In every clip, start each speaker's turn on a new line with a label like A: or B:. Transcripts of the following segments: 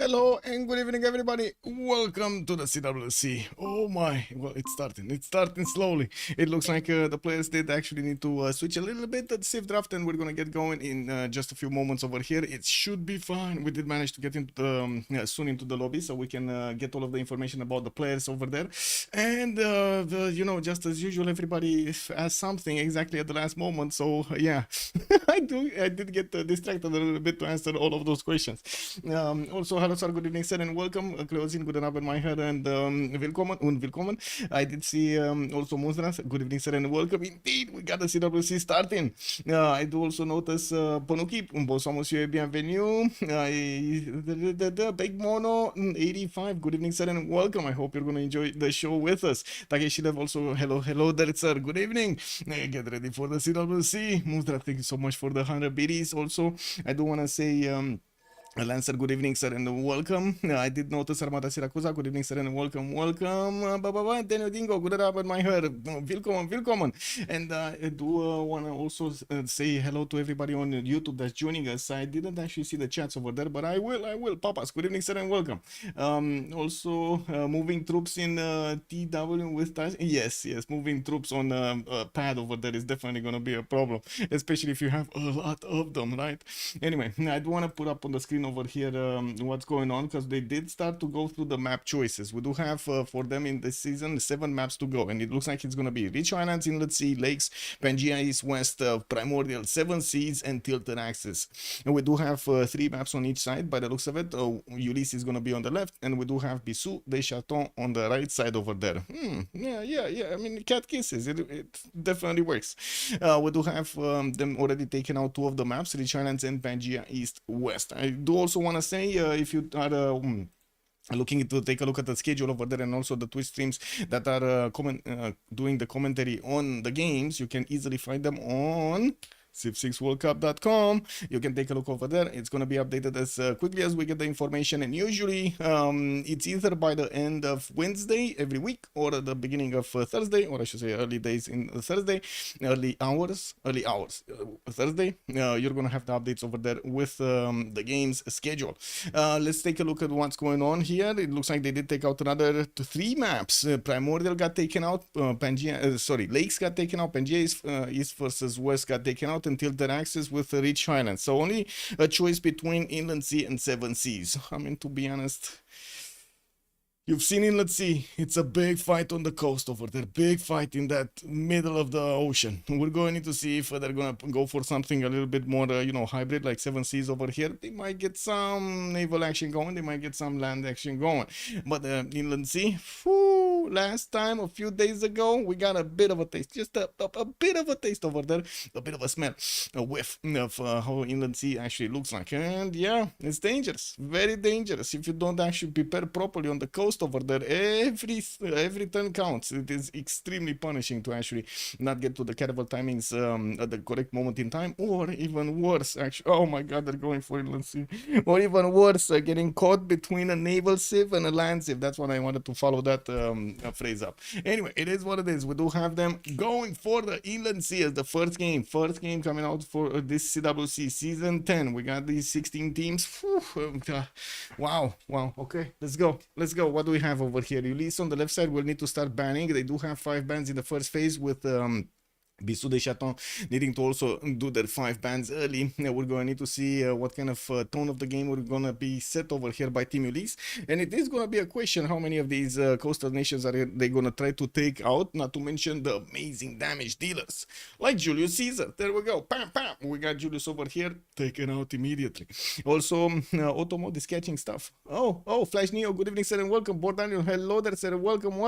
A: Hello and good evening, everybody. Welcome to the CWC. Oh my, well, it's starting slowly. It looks like the players did actually need to switch a little bit at the Civ draft, and we're gonna get going in just a few moments over here. It should be fine. We did manage to get into the, soon into the lobby, so we can get all of the information about the players over there. And just as usual, everybody has something exactly at the last moment. So yeah, I did get distracted a little bit to answer all of those questions. Also, hello sir, good evening sir, and welcome. Closing, good Abend, my head, and willkommen. I did see also Muzras, good evening sir, and welcome. Indeed, we got the CWC starting. I do also notice Ponuki, bonsoir monsieur, et bienvenue. The Big Mono 85, good evening sir, and welcome. I hope you're going to enjoy the show with us. Takeshilev also, hello there sir, good evening. Get ready for the CWC. Muzras, thank you so much for the 100 biddies. Also, I do want to say Lancer, good evening, sir, and welcome. I did notice Armata Siracusa, good evening, sir, and welcome. Daniel Dingo, good Abend, my hair. Willkommen. And I do want to also say hello to everybody on YouTube that's joining us. I didn't actually see the chats over there, but I will. Papas, good evening, sir, and welcome. Also, moving troops in TW with Tyson. Yes, moving troops on pad over there is definitely going to be a problem, especially if you have a lot of them, right? Anyway, I do want to put up on the screen over here what's going on, because they did start to go through the map choices. We do have for them in this season 7 maps to go, and it looks like it's going to be Rich Islands, Inlet Sea, Lakes, Pangea East, West, Primordial, 7 Seas, and Tilted Axis. And we do have 3 maps on each side by the looks of it. Ulyss is going to be on the left, and we do have Bisous, the Chatons on the right side over there. Yeah, I mean, cat kisses, it definitely works. We do have them already taken out 2 of the maps, Rich Islands and Pangea East, West. I do also want to say, if you are looking to take a look at the schedule over there, and also the Twitch streams that are doing the commentary on the games, you can easily find them on Civ6worldcup.com. You can take a look over there. It's going to be updated as quickly as we get the information, and usually it's either by the end of Wednesday every week, or at the beginning of Thursday, or I should say early days in Thursday, early hours Thursday. You're going to have the updates over there with the game's schedule. Let's take a look at what's going on here. It looks like they did take out another 3 maps. Primordial got taken out, Lakes got taken out, Pangea East versus West got taken out, until their access with the Rich Islands. So only a choice between Inland Sea and 7 Seas. I mean, to be honest, you've seen Inland Sea. It's a big fight on the coast over there. Big fight in that middle of the ocean. We're going to see if they're going to go for something a little bit more, hybrid, like 7 Seas over here. They might get some naval action going. They might get some land action going. But Inland Sea, last time, a few days ago, we got a bit of a taste. Just a bit of a taste over there. A bit of a smell, a whiff of how Inland Sea actually looks like. And yeah, it's dangerous. Very dangerous. If you don't actually prepare properly on the coast over there, every turn counts. It is extremely punishing to actually not get to the caravel timings at the correct moment in time, or even worse, actually, oh my god, they're going for Inland Sea, or even worse, getting caught between a naval civ and a land civ. That's what I wanted to follow that phrase up. Anyway, it is what it is. We do have them going for the Inland Sea as the first game coming out for this CWC season 10. We got these 16 teams. Wow, okay, let's go. What do we have over here? Ulyss on the left side will need to start banning. They do have 5 bans in the first phase, with Bisous de Chatons needing to also do their 5 bans early. We're going to need to see what kind of tone of the game we're going to be set over here by Team Ulyss, and it is going to be a question how many of these coastal nations are they going to try to take out, not to mention the amazing damage dealers like Julius Caesar. There we go, pam, we got Julius over here taken out immediately. Also, Automod is catching stuff. Oh, Flash Neo, good evening sir, and welcome. Board Daniel, hello there sir, welcome.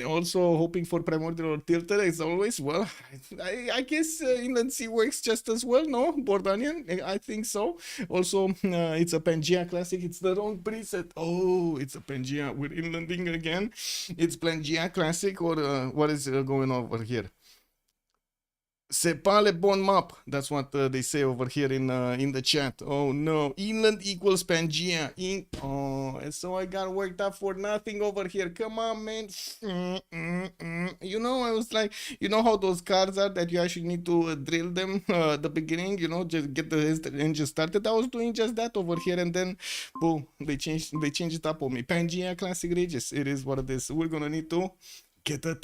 A: Also hoping for Primordial or Tilted as always. Well, I guess Inland Sea works just as well, no, Bordanian? I think so. Also, it's a Pangea Classic. It's the wrong preset. Oh, it's a Pangea. We're inlanding again. It's Pangea Classic, or what is going on over here? C'est pas le bon map. That's what they say over here in the chat. Oh no, Inland equals Pangea. Oh, and so I got worked up for nothing over here. Come on, man. You know, I was like, you know how those cards are that you actually need to drill them at the beginning. You know, just get the engine started. I was doing just that over here, and then boom, they changed it up on me. Pangea Classic Regis. It is what it is. We're gonna need to get a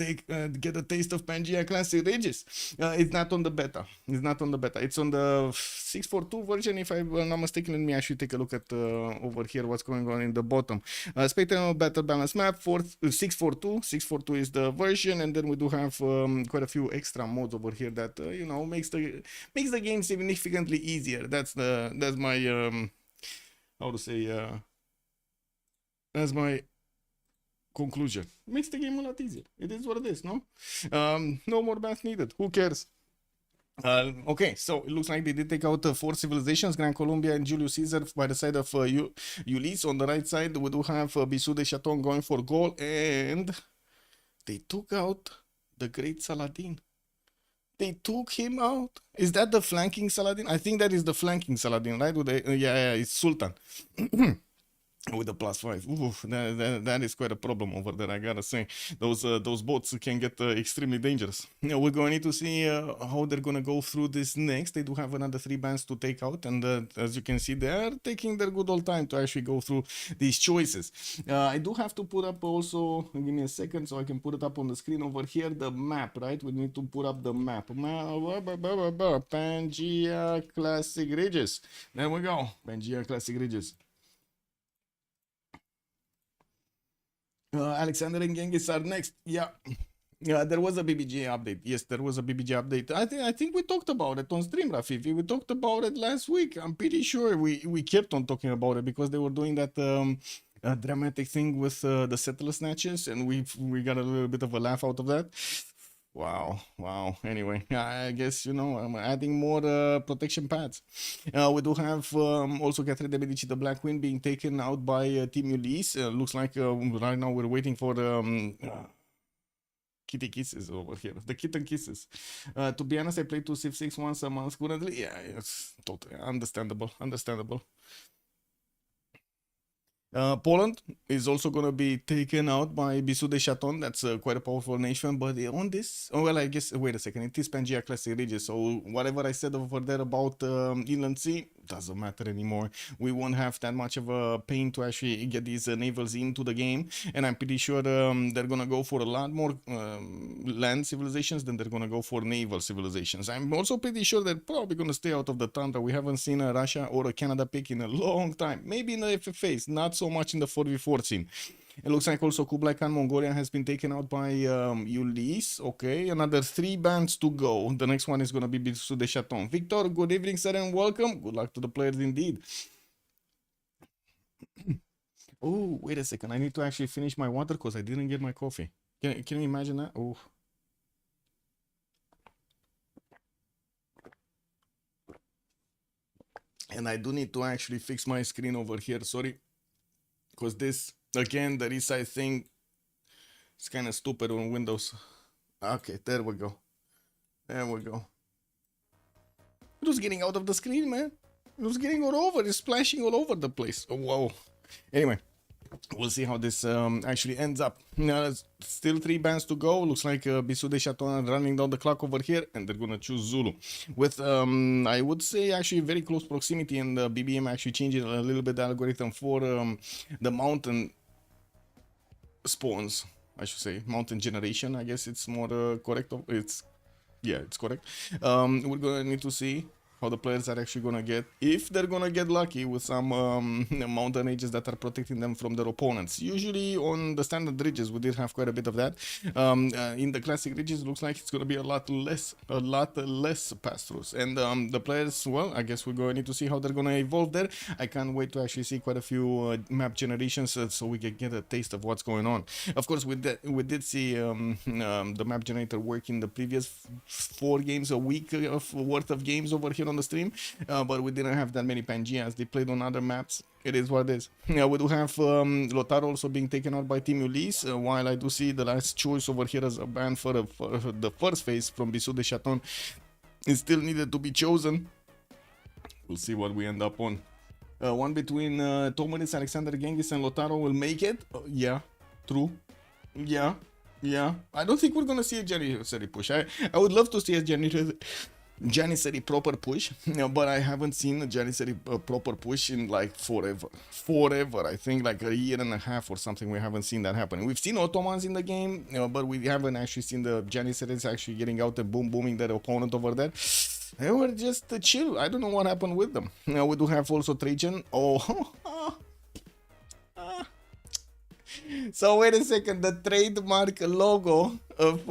A: taste of Pangea Classic Regis. It's not on the beta. It's not on the beta. It's on the 642 version. If I'm not mistaken, let me actually take a look at over here what's going on in the bottom. Spectral Battle Balance Map 642. 642 is the version, and then we do have quite a few extra modes over here that you know makes the game significantly easier. That's my how to say that's my conclusion. Makes the game a lot easier. It is what it is, no? No more math needed. Who cares? Okay, so it looks like they did take out 4 civilizations, Grand Colombia and Julius Caesar by the side of Ulyss. On the right side, we do have Bisous de Chaton going for goal, and they took out the great Saladin. They took him out. Is that the flanking Saladin? I think that is the flanking Saladin, right? With the, yeah, it's Sultan. With the +5. Ooh, that is quite a problem over there, I gotta say. Those boats can get extremely dangerous. Yeah, we're going to need to see how they're gonna go through this next. They do have another 3 bands to take out, and as you can see, they are taking their good old time to actually go through these choices. I do have to put up also, give me a second so I can put it up on the screen over here, the map, right? We need to put up the map. Pangea Classic Regis. There we go, Pangea Classic Regis. Alexander and Genghis are next. Yeah. Yeah, there was a BBG update. Yes, there was a BBG update. I think we talked about it on stream, Rafi. We talked about it last week. I'm pretty sure we kept on talking about it because they were doing that dramatic thing with the settler snatches, and we got a little bit of a laugh out of that. Wow. Anyway, I guess, you know, I'm adding more protection pads. We do have also Catherine de Medici, the Black Queen, being taken out by Team Ulyss. Looks like right now we're waiting for kitty kisses over here. The kitten kisses. To be honest, I play 2 Civ6 once a month currently. Yeah, it's totally understandable. Poland is also going to be taken out by Bisous de Chaton. That's quite a powerful nation. But on this, oh, well, I guess, wait a second, it is Pangea Classic Regis. So whatever I said over there about Inland Sea doesn't matter anymore. We won't have that much of a pain to actually get these navals into the game. And I'm pretty sure they're going to go for a lot more land civilizations than they're going to go for naval civilizations. I'm also pretty sure they're probably going to stay out of the Tundra. We haven't seen a Russia or a Canada pick in a long time. Maybe in the FFAs, not so much in the 4v4 scene. It looks like also Kublai Khan Mongolia has been taken out by Ulyss. Okay, another 3 bands to go. The next one is going to be Bisous de Chaton. Victor, good evening, sir, and welcome. Good luck to the players indeed. Oh, wait a second. I need to actually finish my water because I didn't get my coffee. Can you imagine that? Oh. And I do need to actually fix my screen over here. Sorry. Because this, again, the resize thing is kind of stupid on Windows. Okay, there we go. It was getting out of the screen, man. It was getting all over. It's splashing all over the place. Oh, whoa. Anyway, we'll see how this actually ends up. Now, still 3 bands to go. Looks like Bisous de Chaton running down the clock over here, and they're gonna choose Zulu with I would say actually very close proximity, and BBM actually changing a little bit the algorithm for the mountain spawns. I should say mountain generation. I guess it's more correct. It's correct. We're gonna need to see how the players are actually gonna get, if they're gonna get lucky with some mountain ranges that are protecting them from their opponents. Usually on the standard ridges we did have quite a bit of that. In the classic ridges it looks like it's gonna be a lot less pass-throughs, and the players, well, I guess we're going to need to see how they're gonna evolve there. I can't wait to actually see quite a few map generations so we can get a taste of what's going on. Of course, we did see the map generator work in the previous 4 games a week worth of games over here on the stream, but we didn't have that many Pangeas. They played on other maps. It is what it is. Yeah, we do have Lotaro also being taken out by Team Ulyss, while I do see the last choice over here as a ban for the first phase from Bisous de Chaton It still needed to be chosen. We'll see what we end up on. One between Tomanis, Alexander Genghis, and Lotaro will make it. Yeah, true. Yeah. I don't think we're gonna see a Janissary push. I would love to see a Janissary proper push, but I haven't seen a Janissary proper push in like forever. I think like a year and a half or something. We haven't seen that happen. We've seen Ottomans in the game, but we haven't actually seen the Janissaries actually getting out and booming their opponent over there. They were just chill. I don't know what happened with them. Now we do have also Trajan. So wait a second, the trademark logo of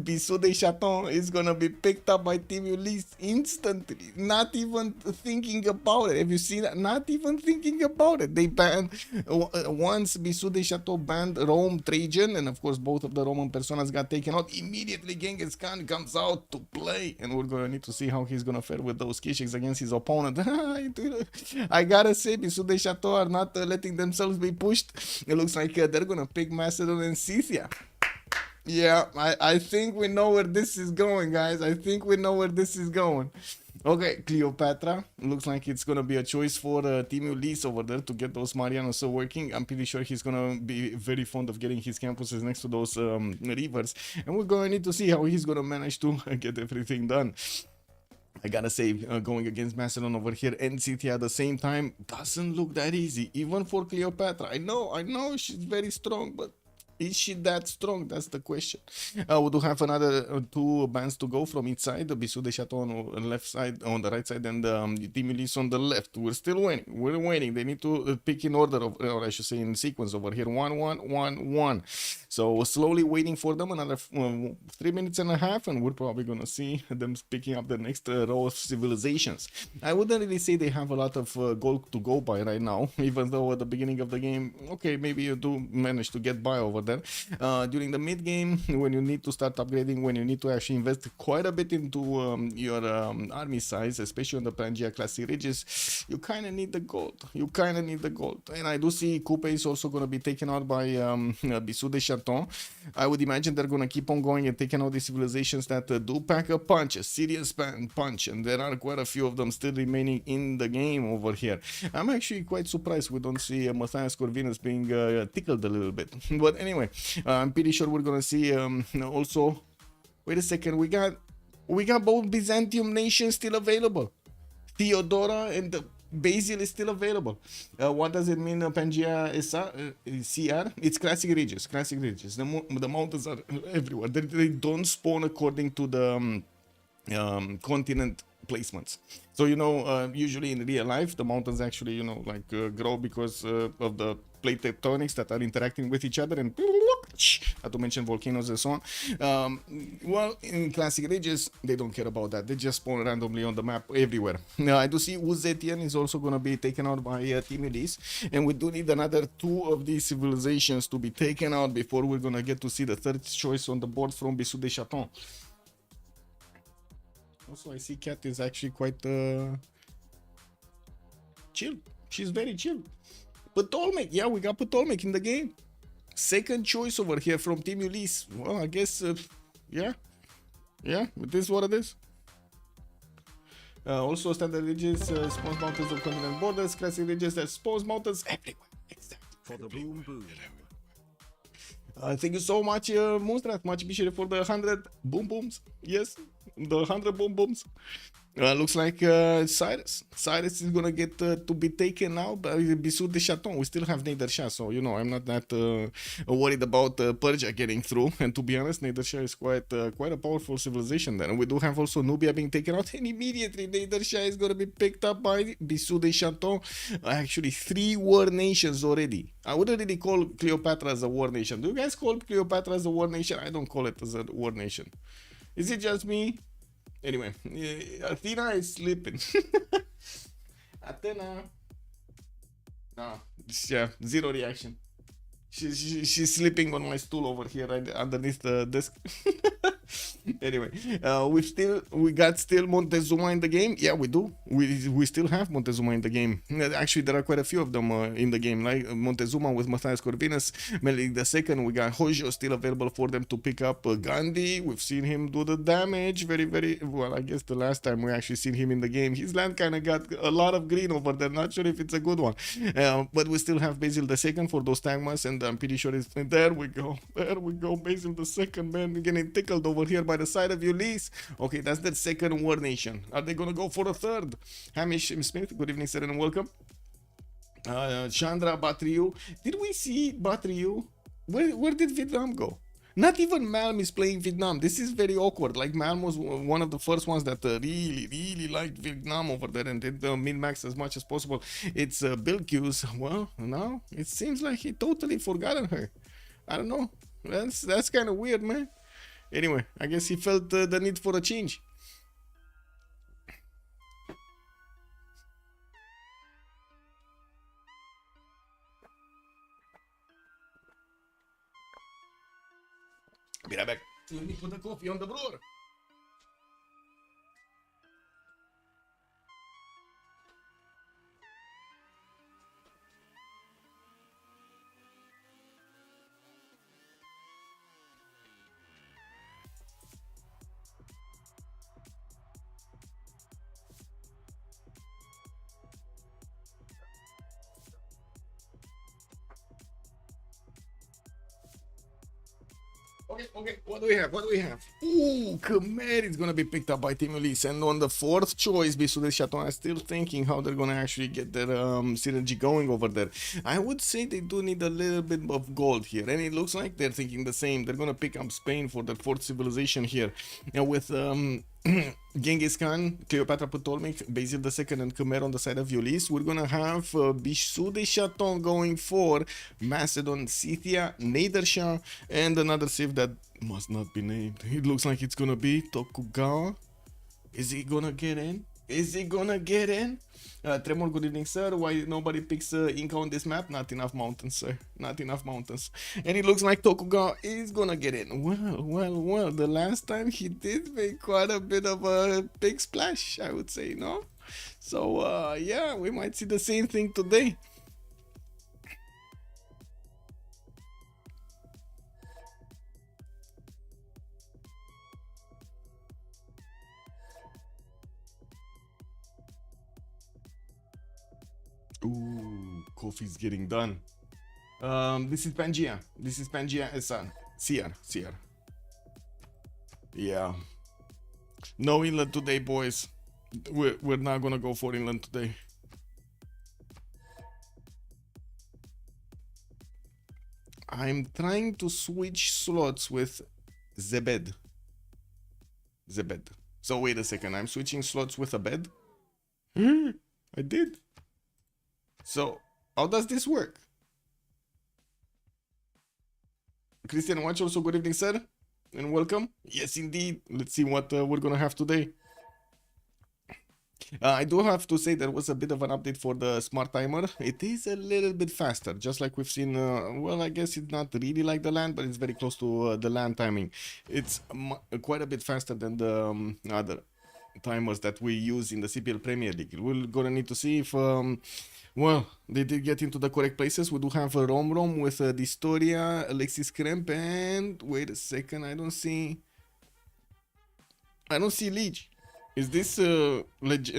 A: Bisous de Chaton is gonna be picked up by Team Ulyss instantly, not even thinking about it. Have you seen that? Not even thinking about it. They banned, once Bisous de Chaton banned Rome Trajan, and of course both of the Roman personas got taken out, immediately Genghis Khan comes out to play, and we're gonna need to see how he's gonna fare with those kishks against his opponent. I gotta say, Bisous de Chaton are not letting themselves be pushed. It looks like they're gonna pick Macedon and Scythia. Yeah, I think we know where this is going, guys. I think we know where this is going. Okay, Cleopatra. Looks like it's gonna be a choice for Team Ulyss over there to get those Marianos working. I'm pretty sure he's gonna be very fond of getting his campuses next to those rivers. And we're gonna need to see how he's gonna manage to get everything done. I gotta say, going against Macedon over here and Scythia at the same time doesn't look that easy, even for Cleopatra. I know she's very strong, but is she that strong? That's the question. We do have another two bands to go from each side. The Bisous de Chaton on the left side, on the right side, and Team Ulyss on the left. We're still waiting. We're waiting. They need to pick in order, or I should say in sequence over here. 1, 1, 1, 1. So slowly waiting for them. Another 3 minutes and a half, and we're probably gonna see them picking up the next row of civilizations. I wouldn't really say they have a lot of gold to go by right now, even though at the beginning of the game, okay, maybe you do manage to get by over there. During the mid game, when you need to start upgrading, when you need to actually invest quite a bit into your army size, especially on the Pangea classic ridges, you kind of need the gold. And I do see Coupe is also going to be taken out by Bisous de Chaton. I would imagine they're going to keep on going and taking out these civilizations that do pack a punch, a serious punch, and there are quite a few of them still remaining in the game over here. I'm actually quite surprised we don't see Matthias Corvinus being tickled a little bit. But anyway, I'm pretty sure we're gonna see also. Wait a second, we got both Byzantium nations still available. Theodora and Basil is still available. What does it mean, Pangea CR? It's classic ridges. The mountains are everywhere. They don't spawn according to the continent placements. So usually in real life the mountains actually grow because of the plate tectonics that are interacting with each other, and not to mention volcanoes and so on. Well, in classic ridges they don't care about that. They just spawn randomly on the map everywhere. Now I do see Uzetian is also going to be taken out by Team Ulyss, and we do need another 2 of these civilizations to be taken out before we're going to get to see the third choice on the board from Bisous de Chaton. Also, I see Cat is actually quite chill. She's very chill. Ptolemy, yeah, we got Ptolemy in the game. Second choice over here from Team Ulyss. Well, I guess, yeah, it is what it is. Also, standard ridges spawns mountains on continent borders, classic ridges that spawns mountains everywhere. Exactly. For the boom boom. Thank you so much, Moonstrat. Much appreciated for the 100 boom booms. Yes, the 100 boom booms. Looks like Cyrus is gonna get to be taken out by Bisous de Chaton. We still have Nader-Shah, so I'm not that worried about Persia getting through. And to be honest, Nader-Shah is quite a powerful civilization there. And we do have also Nubia being taken out, and immediately Nader-Shah is gonna be picked up by Bisous de Chaton. Actually, 3 war nations already. I wouldn't really call Cleopatra as a war nation. Do you guys call Cleopatra as a war nation? I don't call it as a war nation. Is it just me? Anyway, Athena is sleeping. Athena. No, yeah, zero reaction. She's sleeping on my stool over here right underneath the desk. Anyway, we got still Montezuma in the game. Yeah, we do. We still have Montezuma in the game. Actually, there are quite a few of them in the game. Like Montezuma with Matthias Corvinus, Melik the second. We got Hojo still available for them to pick up. Gandhi, we've seen him do the damage very very well. I guess the last time we actually seen him in the game, his land kind of got a lot of green over there. Not sure if it's a good one, but we still have Basil the second for those tagmas, and I'm pretty sure it's there. We go, Basil the second, man, getting tickled over here by the side of Ulyss. Okay, that's the second War Nation. Are they gonna go for a third? Hamish Smith, good evening, sir, and welcome. Chandra Batriu, did we see Batriu? Where did Vietnam go? Not even Malm is playing Vietnam. This is very awkward. Like, Malm was one of the first ones that really liked Vietnam over there and did min-max as much as possible. It's Bill Q's. Well, now it seems like he totally forgotten her. I don't know. That's kind of weird, man. Anyway, I guess he felt the need for a change. Be right back. Let me put the coffee on the brewer. Okay, what do we have? Ooh, Khmer is gonna be picked up by Team Ulyss, and on the fourth choice, Bisous and Chatons are still thinking how they're gonna actually get their synergy going over there. I would say they do need a little bit of gold here, and it looks like they're thinking the same. They're gonna pick up Spain for the fourth civilization here, and with Genghis Khan, Cleopatra Ptolemaic, Basil II, and Khmer on the side of Ulyss. We're gonna have Bisous de Chaton going for Macedon, Scythia, Nader and another civ that must not be named. It looks like it's gonna be Tokugawa. Is he gonna get in? Tremor, good evening, sir. Why nobody picks Inca on this map? Not enough mountains, sir. Not enough mountains. And it looks like Tokugawa is gonna get in. Well. The last time he did make quite a bit of a big splash, I would say, no? So, yeah, we might see the same thing today. Ooh, coffee's getting done. This is Pangea. San. CR. Yeah. No inland today, boys. We're not gonna go for inland today. I'm trying to switch slots with Zebed. So wait a second, I'm switching slots with a bed? I did. So, how does this work? Christian Watch, also good evening, sir, and welcome. Yes, indeed. Let's see what we're gonna have today. I do have to say there was a bit of an update for the smart timer. It is a little bit faster, just like we've seen. Well, I guess it's not really like the land, but it's very close to the land timing. It's quite a bit faster than the other timers that we use in the CPL Premier League. We're gonna need to see if well, they did get into the correct places. We do have a Rom with Distoria, Alexis Kremp, and wait a second, I don't see Liege. Is this Liege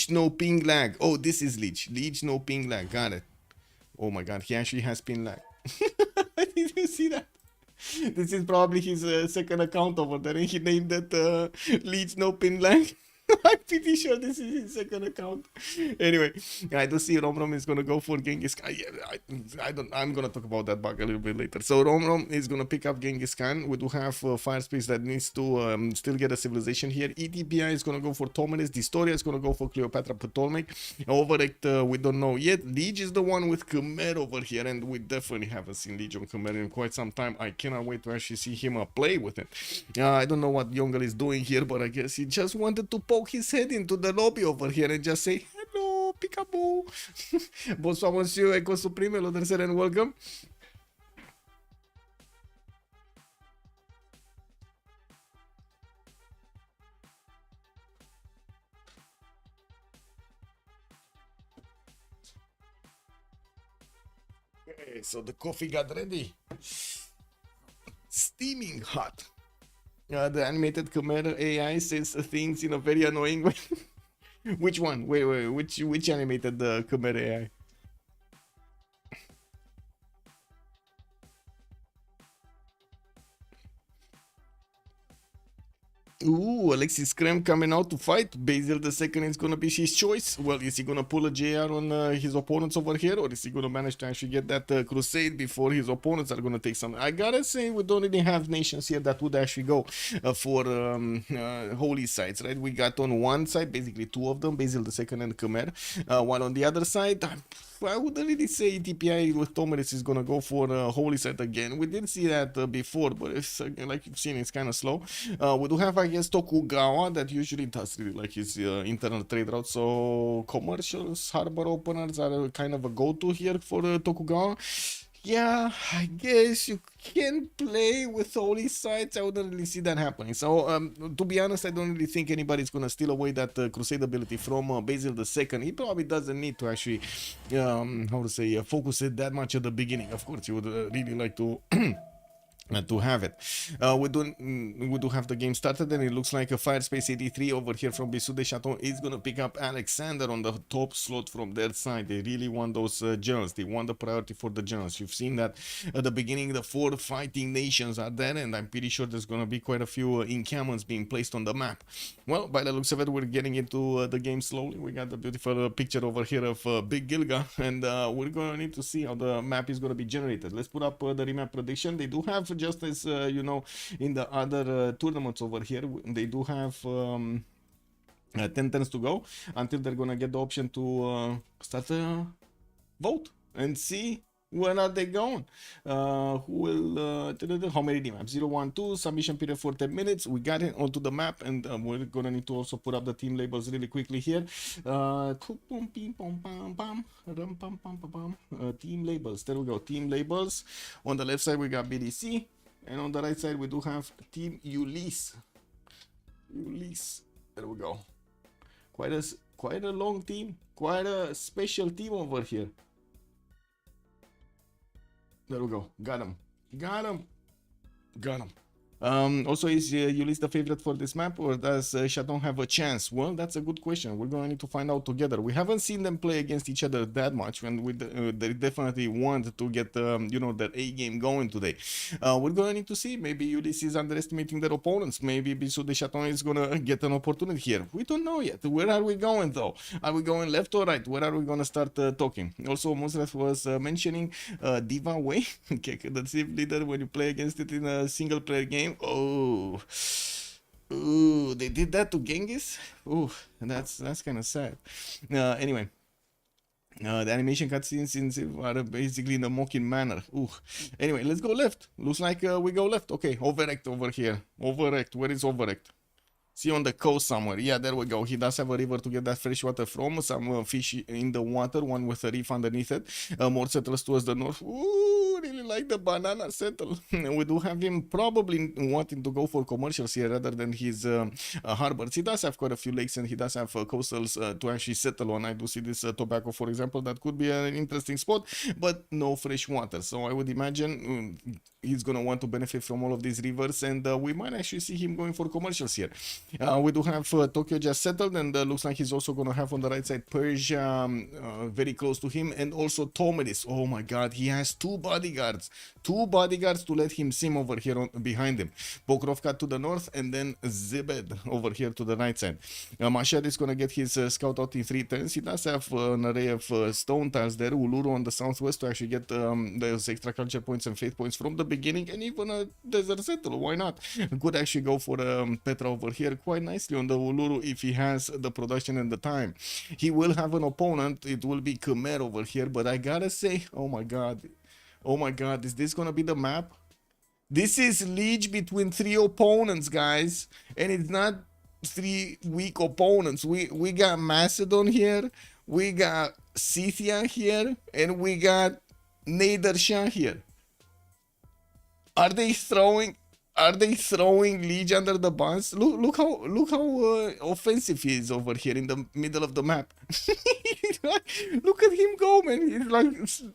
A: no ping lag? Oh, this is Liege no ping lag. Got it. Oh my god, he actually has ping lag. Did you see that? This is probably his second account over there, and he named it Liege no ping lag. I'm pretty sure this is his second account. Anyway, I do see Rom is gonna go for Genghis Khan. I'm gonna talk about that bug a little bit later. So Rom is gonna pick up Genghis Khan. We do have Firespace that needs to still get a civilization here. ETPI is gonna go for Tomenes. Distoria is gonna go for Cleopatra Ptolemaic. Overact, we don't know yet. Liege is the one with Khmer over here, and we definitely haven't seen Liege on Khmer in quite some time. I cannot wait to actually see him play with it. I don't know what Yongal is doing here, but I guess he just wanted to poke his head into the lobby over here and just say hello, peekaboo. Bonsoir, monsieur, Eco Supreme, hello, and welcome. Okay, so the coffee got ready. Steaming hot. The animated Khmer AI says things in a very annoying way. Which one? Wait, which animated the Khmer AI? Ooh, Alexis Krem coming out to fight. Basil the second is gonna be his choice. Well, is he gonna pull a JR on his opponents over here, or is he gonna manage to actually get that crusade before his opponents are gonna take some? I gotta say, we don't really have nations here that would actually go for holy sites, right? We got on one side basically two of them, Basil the second and Khmer, while on the other side, I wouldn't really say TPI with Tomeris is gonna go for holy site again. We did see that before, but it's like you've seen, it's kind of slow. We do have, I guess, Tokugawa that usually does really like his internal trade route. So commercials, harbor openers are kind of a go-to here for Tokugawa. Yeah, I guess you can play with holy sites. I wouldn't really see that happening. So, to be honest, I don't really think anybody's gonna steal away that crusade ability from Basil II. He probably doesn't need to actually, how to say, focus it that much at the beginning. Of course, you would really like to. To have it. We do have the game started, and it looks like a Firespace 83 over here from Bisous de Chaton is gonna pick up Alexander on the top slot from their side. They really want those generals. They want the priority for the generals. You've seen that at the beginning the 4 fighting nations are there, and I'm pretty sure there's gonna be quite a few encampments being placed on the map. Well, by the looks of it, we're getting into the game slowly. We got the beautiful picture over here of Big Gilga, and we're gonna need to see how the map is gonna be generated. Let's put up the remap prediction. They do have, just as you know, in the other tournaments over here, they do have 10 turns to go until they're gonna get the option to start a vote and see where are they going. Who will how many remaps? 0, 1, 2 submission period for 10 minutes. We got it onto the map, and we're gonna need to also put up the team labels really quickly here. Team labels, there we go. Team labels. On the left side we got BDC, and on the right side we do have Team Ulyss. There we go. Quite a long team, quite a special team over here. There we go. Got him. Also, is Ulyss the favorite for this map, or does Chaton have a chance? Well, that's a good question. We're going to need to find out together. We haven't seen them play against each other that much, and they definitely want to get you know, their A game going today. We're going to need to see. Maybe Ulyss is underestimating their opponents. Maybe Bisous de Chaton is going to get an opportunity here. We don't know yet. Where are we going though? Are we going left or right? Where are we going to start talking? Also, Musref was mentioning Diva Way, the Civ leader, when you play against it in a single player game. Ooh, they did that to Genghis. Ooh, that's kind of sad. Anyway, the animation cutscenes are basically in a mocking manner. Ooh. Anyway, let's go left. Looks like we go left. Okay, Overact over here. Overact. Where is Overact? See, on the coast somewhere. Yeah, there we go. He does have a river to get that fresh water from. Some fish in the water, one with a reef underneath it. More settlers towards the north. Ooh, really like the banana settle. We do have him probably wanting to go for commercials here rather than his harbors. He does have quite a few lakes, and he does have coastals to actually settle on. I do see this tobacco, for example, that could be an interesting spot, but no fresh water. So I would imagine he's going to want to benefit from all of these rivers, and we might actually see him going for commercials here. We do have Tokyo just settled, and looks like he's also going to have on the right side Persia very close to him, and also Tomeris. Oh my god, he has two bodyguards to let him sim over here behind him. Pokrovka to the north, and then Zebed over here to the right side. Mashad is going to get his scout out in 3 turns. He does have an array of stone tiles there. Uluru on the southwest to actually get those extra culture points and faith points from the beginning, and even a desert settle. Why not? Could actually go for Petra over here quite nicely on the Uluru if he has the production and the time. He will have an opponent. It will be Khmer over here, but I gotta say, oh my god, is this gonna be the map? This is Liege between 3 opponents, guys, and it's not 3 weak opponents. We got Macedon here, we got Scythia here, and we got Nader Shah here. Are they throwing Are they throwing Liege under the bus? Look how offensive he is over here in the middle of the map. Look at him go, man. He's like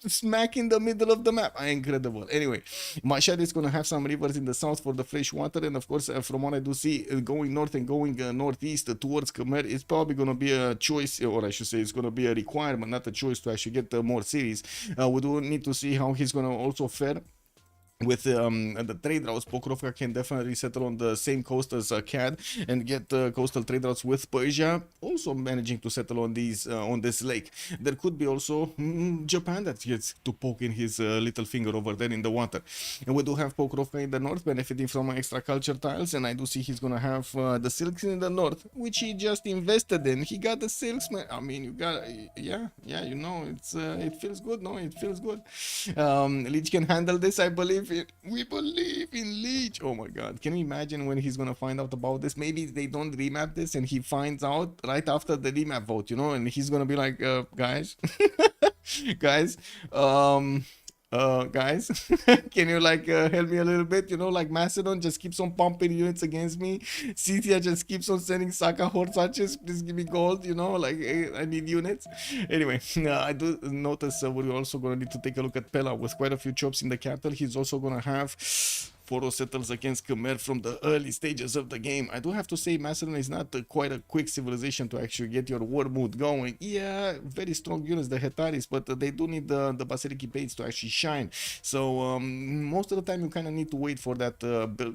A: smack in the middle of the map. Incredible. Anyway, Mashhad is gonna have some rivers in the south for the fresh water, and of course, from what I do see, going north and going northeast towards Khmer is probably gonna be a choice, or I should say, it's gonna be a requirement, not a choice, to actually get more cities. We do need to see how he's gonna also fare with the trade routes. Pokrovka can definitely settle on the same coast as CAD and get coastal trade routes with Persia, also managing to settle on these on this lake. There could be also Japan that gets to poke in his little finger over there in the water. And we do have Pokrovka in the north benefiting from extra culture tiles, and I do see he's gonna have the silks in the north, which he just invested in. He got the silks, man. I mean, you got, yeah, you know, it's it feels good. No, it feels good. Leech can handle this, I believe. We believe in Leech. Oh my god, can you imagine when he's gonna find out about this? Maybe they don't remap this and he finds out right after the remap vote, you know, and he's gonna be like, guys, guys, guys, can you like help me a little bit, you know, like Macedon just keeps on pumping units against me, Scythia just keeps on sending Saka horses, please give me gold, you know, like I need units. Anyway, I do notice we're also gonna need to take a look at Pella with quite a few chops in the capital. He's also gonna have Foro settles against Khmer from the early stages of the game. I do have to say Macedon is not quite a quick civilization to actually get your war mood going. Yeah, very strong units, the Hetaris, but they do need the Basiliki Bates to actually shine. So most of the time you kind of need to wait for that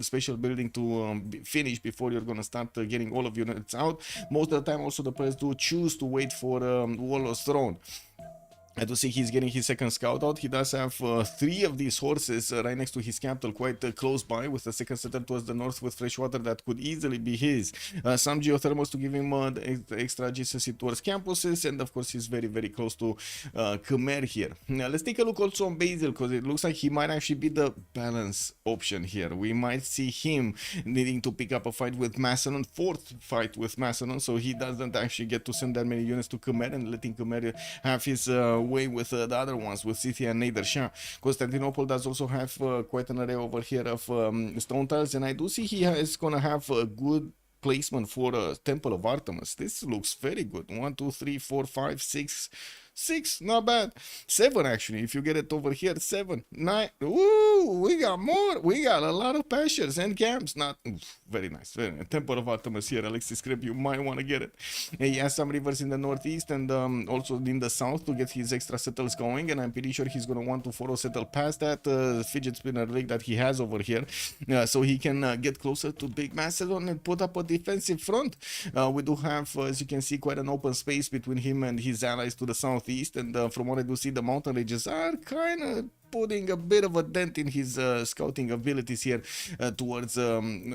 A: special building to finish before you're going to start getting all of your units out. Most of the time also the players do choose to wait for Warlord's Throne. I do see he's getting his second scout out. He does have 3 of these horses right next to his capital, quite close by, with the second settler towards the north with fresh water that could easily be his. Some geothermals to give him the extra GCC towards campuses, and of course he's very, very close to Khmer here. Now let's take a look also on Basil, because it looks like he might actually be the balance option here. We might see him needing to pick up a fight with Macedon, 4th fight with Macedon, so he doesn't actually get to send that many units to Khmer and letting Khmer have his way with the other ones, with Scythia and Nader Shah. Constantinople does also have quite an array over here of stone tiles, and I do see he is gonna have a good placement for a Temple of Artemis. This looks very good. 1, 2, 3, 4, 5, 6. 6, not bad. 7 actually, if you get it over here. 7, 9. Ooh, we got more. We got a lot of pastures and camps. Not very nice. Very nice. Temple of Artemis here, Alexis Kreb. You might want to get it. He has some rivers in the northeast and also in the south to get his extra settles going, and I'm pretty sure he's going to want to follow settle past that fidget spinner rig that he has over here, so he can get closer to Big Macedon and put up a defensive front. We do have, as you can see, quite an open space between him and his allies to the southeast, and from what I do see, the mountain ranges are kind of putting a bit of a dent in his scouting abilities here towards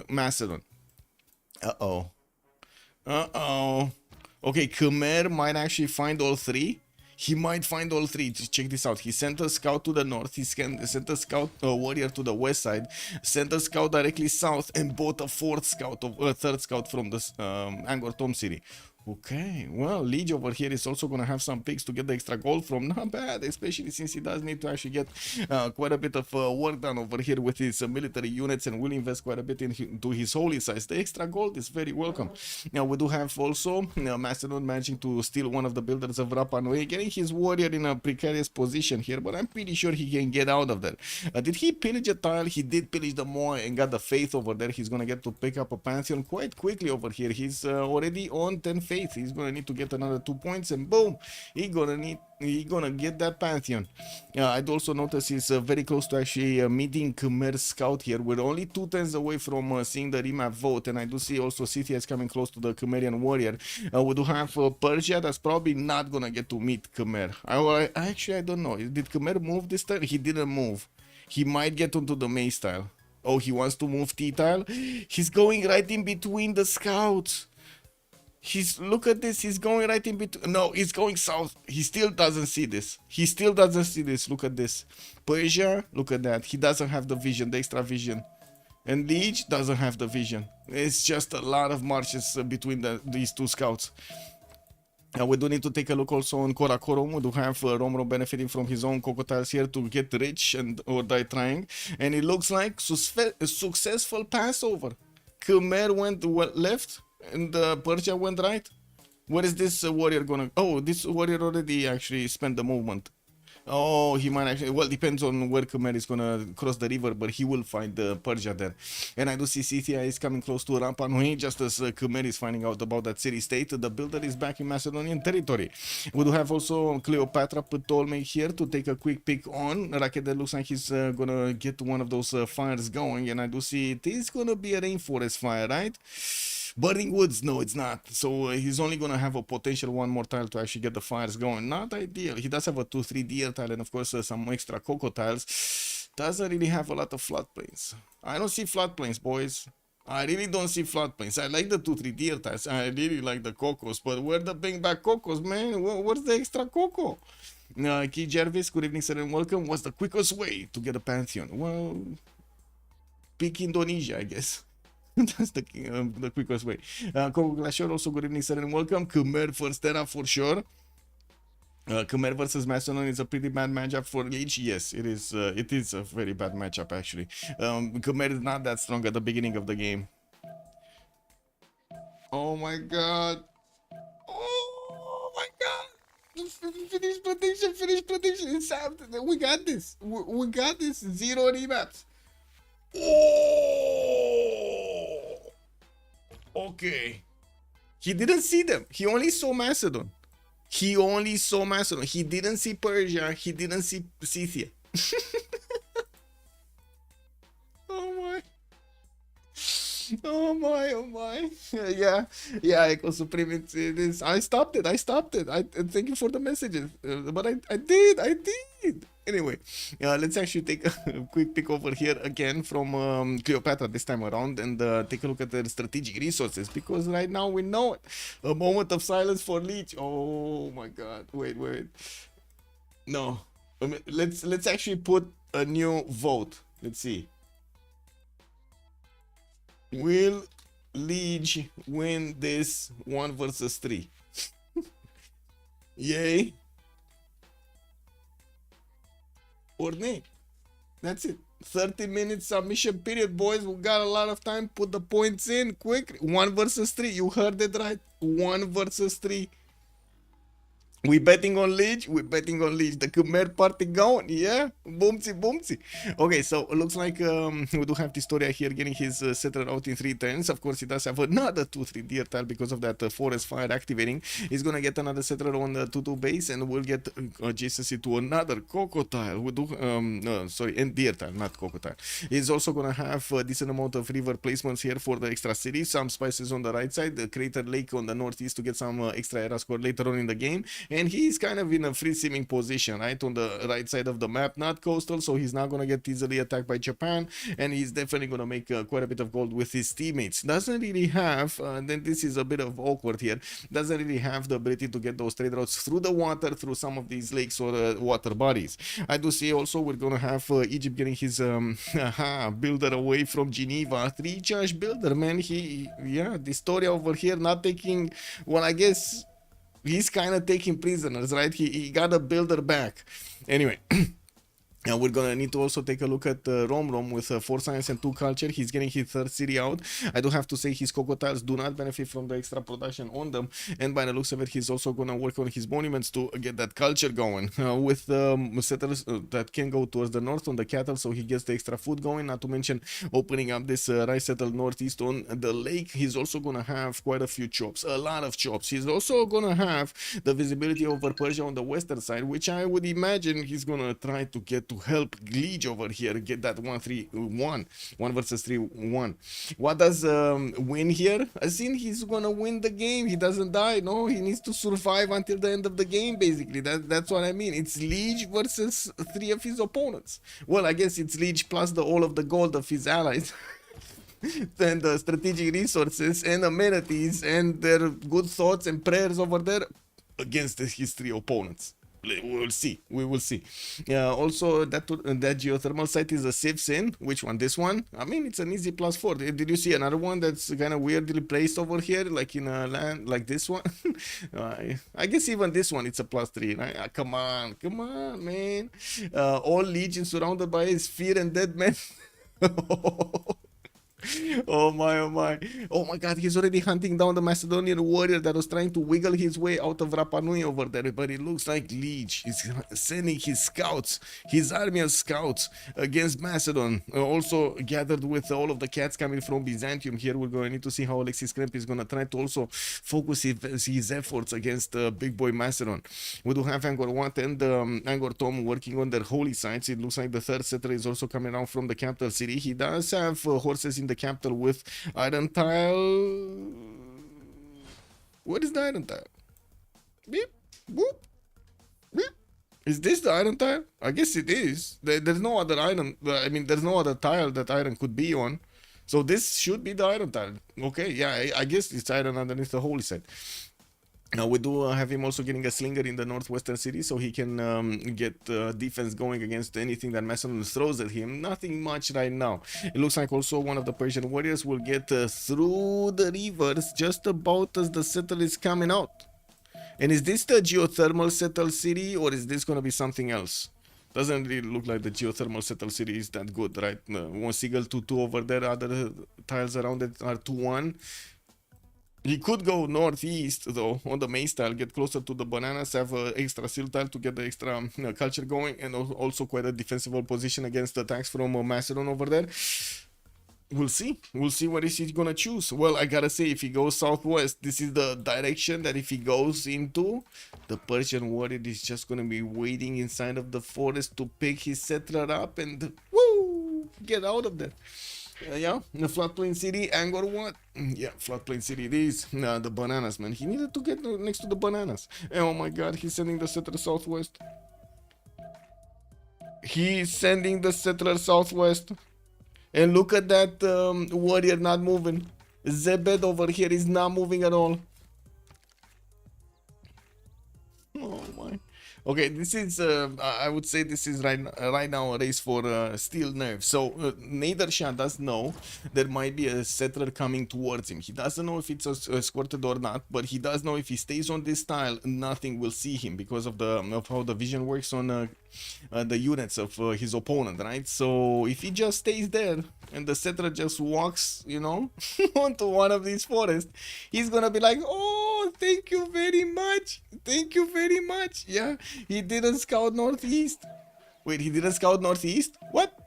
A: Macedon. Uh-oh. Okay, Khmer might actually find all 3. He might find all 3. Just check this out. He sent a scout to the north. He sent a scout warrior to the west side. Sent a scout directly south and bought a 4th scout, third scout from the Angkor Thom city. Okay, well, Liege over here is also going to have some picks to get the extra gold from. Not bad, especially since he does need to actually get quite a bit of work done over here with his military units, and will invest quite a bit into his holy sites. The extra gold is very welcome. Now, we do have also Macedon managing to steal one of the builders of Rapa Nui, getting his warrior in a precarious position here, but I'm pretty sure he can get out of there. Did he pillage a tile? He did pillage the Moai and got the faith over there. He's going to get to pick up a pantheon quite quickly over here. He's already on 10 faith. He's gonna need to get another 2 points, and boom, he's gonna get that pantheon. I'd also notice he's very close to actually meeting Khmer's scout here. We're only 2 turns away from seeing the remap vote, and I do see also Scythia is coming close to the Khmerian warrior. We do have Persia that's probably not gonna get to meet Khmer. Actually, I don't know. Did Khmer move this time? He didn't move. He might get onto the May style. Oh, he wants to move T-tile? He's going right in between the scouts. Look at this, he's going right in between. No, he's going south. He still doesn't see this. Look at this. Persia, look at that. He doesn't have the vision, the extra vision. And Liege doesn't have the vision. It's just a lot of marches between these 2 scouts. We do need to take a look also on Karakorum. We do have Romro benefiting from his own crocodiles here to get rich and or die trying. And it looks like successful Passover. Khmer went left and Persia went right. Where is this warrior gonna... Oh, this warrior already actually spent the movement. Oh, he might actually... Well, depends on where Khmer is gonna cross the river, but he will find Persia there. And I do see Scythia is coming close to Rapa Nui, just as Khmer is finding out about that city-state. The builder is back in Macedonian territory. We do have also Cleopatra Ptolemy here to take a quick pick on. Raked looks like he's gonna get one of those fires going, and I do see it is gonna be a rainforest fire, right? Burning woods, no, it's not. So he's only gonna have a potential one more tile to actually get the fires going. Not ideal. He does have a 2-3 deer tile and of course some extra cocoa tiles. Doesn't really have a lot of floodplains. I don't see floodplains, boys. I really don't see floodplains. I like the 2-3 deer tiles. I really like the cocos, but where the bang back cocos, man? Where's the extra cocoa? Key Jarvis, good evening, sir, and welcome. What's the quickest way to get a pantheon? Well, pick Indonesia, I guess. That's the quickest way. Coco Glacier, also good evening, sir, and welcome. Khmer first era for sure. Khmer versus Macedon is a pretty bad matchup for Leech. Yes, it is. It is a very bad matchup actually. Khmer is not that strong at the beginning of the game. Oh my god. Oh my god. Finish prediction. Finish prediction. It's happening. We got this. We got this. 0 remaps. Oh, okay. He didn't see them. He only saw Macedon. He only saw Macedon. He didn't see Persia. He didn't see Scythia. Oh my. Oh my, oh my. Yeah, Echo Supreme, it is. I stopped it. Thank you for the messages. But I did. Anyway, let's actually take a quick pick over here again from Cleopatra this time around and take a look at the strategic resources, because right now we know it. A moment of silence for Leech. Oh my god. Wait. No. Let's actually put a new vote. Let's see. Will Leech win this 1 versus 3? Yay or nay? That's it. 30 minutes submission period, boys. We got a lot of time. Put the points in quick. 1 versus 3. You heard it right. 1 versus 3. We betting on Leech. The Khmer party going. Yeah. Boomsy. Okay, so it looks like we do have Historia here getting his settler out in 3 turns. Of course, he does have another 2-3 deer tile because of that forest fire activating. He's gonna get another settler on the 2-2 base, and we'll get adjacency to another cocoa tile. We do and deer tile, not cocoa tile. He's also gonna have a decent amount of river placements here for the extra cities. Some spices on the right side, the Crater Lake on the northeast to get some extra era score later on in the game. And he's kind of in a free simming position, right, on the right side of the map, not coastal, so he's not gonna get easily attacked by Japan, and he's definitely gonna make quite a bit of gold with his teammates. Doesn't really have, then this is a bit of awkward here, doesn't really have the ability to get those trade routes through the water, through some of these lakes or water bodies. I do see also we're gonna have Egypt getting his builder away from Geneva. 3 charge builder, man. The story over here not taking, well, I guess he's kind of taking prisoners, right? He got a builder back. Anyway. Now we're gonna need to also take a look at Rom with 4 science and 2 culture. He's getting his 3rd city out. I do have to say his cocoa tiles do not benefit from the extra production on them, and by the looks of it, he's also gonna work on his monuments to get that culture going. With settlers that can go towards the north on the cattle, so he gets the extra food going. Not to mention opening up this rice settled northeast on the lake. He's also gonna have quite a few chops, a lot of chops. He's also gonna have the visibility over Persia on the western side, which I would imagine he's gonna try to get to help Glitch over here get that 1-3-1, 1 versus 3-1. What does win here? I think he's gonna win the game. He doesn't die. No, he needs to survive until the end of the game. Basically, that's what I mean. It's Leech versus 3 of his opponents. Well, I guess it's Leech plus all of the gold of his allies. And the strategic resources and amenities and their good thoughts and prayers over there against his 3 opponents. We will see. We will see. Also, that geothermal site is a Civ6. Which one? This one? I mean, it's an easy +4. Did you see another one that's kind of weirdly placed over here, like in a land like this one? I guess even this one, it's a +3. Right? Come on, man. All legions surrounded by his fear and dead men. Oh my, oh my. Oh my god, he's already hunting down the Macedonian warrior that was trying to wiggle his way out of Rapa Nui over there. But it looks like Liege is sending his scouts, his army of scouts against Macedon. Also gathered with all of the cats coming from Byzantium. Here we're going to need to see how Alexis Kremp is going to try to also focus his efforts against big boy Macedon. We do have Angor Wat and Angor Tom working on their holy sites. It looks like the third settler is also coming out from the capital city. He does have horses in the capital with iron tile. What is the iron tile? Beep, boop, beep. Is this the iron tile? I guess it is. There's no other iron. I mean, there's no other tile that iron could be on. So this should be the iron tile. Okay, yeah, I guess it's iron underneath the holy site. Now we do have him also getting a slinger in the northwestern city, so he can get defense going against anything that Macedon throws at him. Nothing much right now. It looks like also one of the Persian warriors will get through the rivers just about as the settle is coming out. And is this the geothermal settled city, or is this going to be something else? Doesn't really look like the geothermal settled city is that good, right? One seagull 2-2 over there, other tiles around it are 2-1. He could go northeast though on the main tile, get closer to the bananas, have an extra seal tile to get the extra culture going, and also quite a defensible position against attacks from Macedon over there. We'll see. We'll see what is he gonna choose. Well, I gotta say, if he goes southwest, this is the direction that if he goes into, the Persian warrior is just gonna be waiting inside of the forest to pick his settler up and woo, get out of there. Yeah, the floodplain city, Angor Wat? Yeah, floodplain city it is. The bananas, man. He needed to get next to the bananas. Oh my god, he's sending the settler southwest. He's sending the settler southwest. And look at that warrior not moving. Zebed over here is not moving at all. Oh my. Okay, this is, I would say this is right now a race for steel nerves. So, Nader does know there might be a settler coming towards him. He doesn't know if it's escorted or not, but he does know if he stays on this tile, nothing will see him because of how the vision works on the units of his opponent, right? So, if he just stays there and the settler just walks, you know, onto one of these forests, he's gonna be like, oh, thank you very much. Thank you very much. Yeah. He didn't scout northeast. Wait, he didn't scout northeast? What?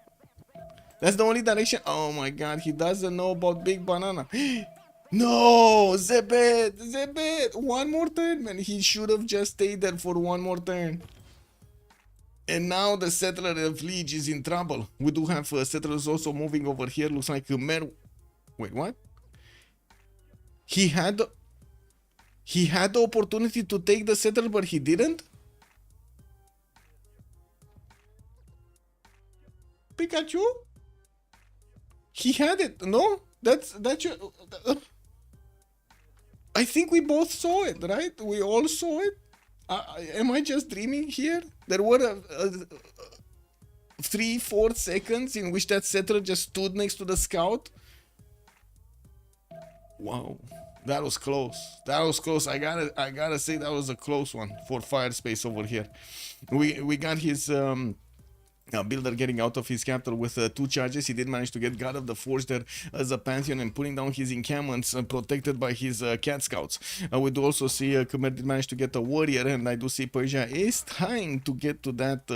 A: That's the only direction. Oh my god, he doesn't know about Big Banana. No, Zebed, one more turn, man. He should have just stayed there for one more turn. And now the settler of Liege is in trouble. We do have settlers also moving over here. Looks like wait, what? He had the opportunity to take the settler, but he didn't? Pikachu? He had it, no? That's your... I think we both saw it, right? We all saw it? Am I just dreaming here? There were 3-4 seconds in which that settler just stood next to the scout. Wow, that was close. That was close. I gotta say that was a close one for Fire Space over here. We got his builder getting out of his capital with 2 charges. He did manage to get God of the Forge there as a Pantheon and putting down his encampments protected by his cat scouts. We do also see Khmer did manage to get a warrior, and I do see Persia is trying to get to that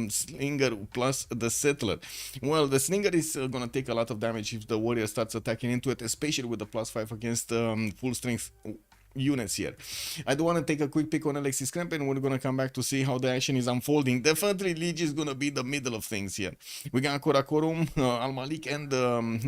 A: slinger plus the settler. Well, the slinger is gonna take a lot of damage if the warrior starts attacking into it, especially with the +5 against full strength units here. I do want to take a quick pick on Alexis Kremp, and we're going to come back to see how the action is unfolding. Definitely Liege is going to be the middle of things here. We got Karakorum, Al Malik, and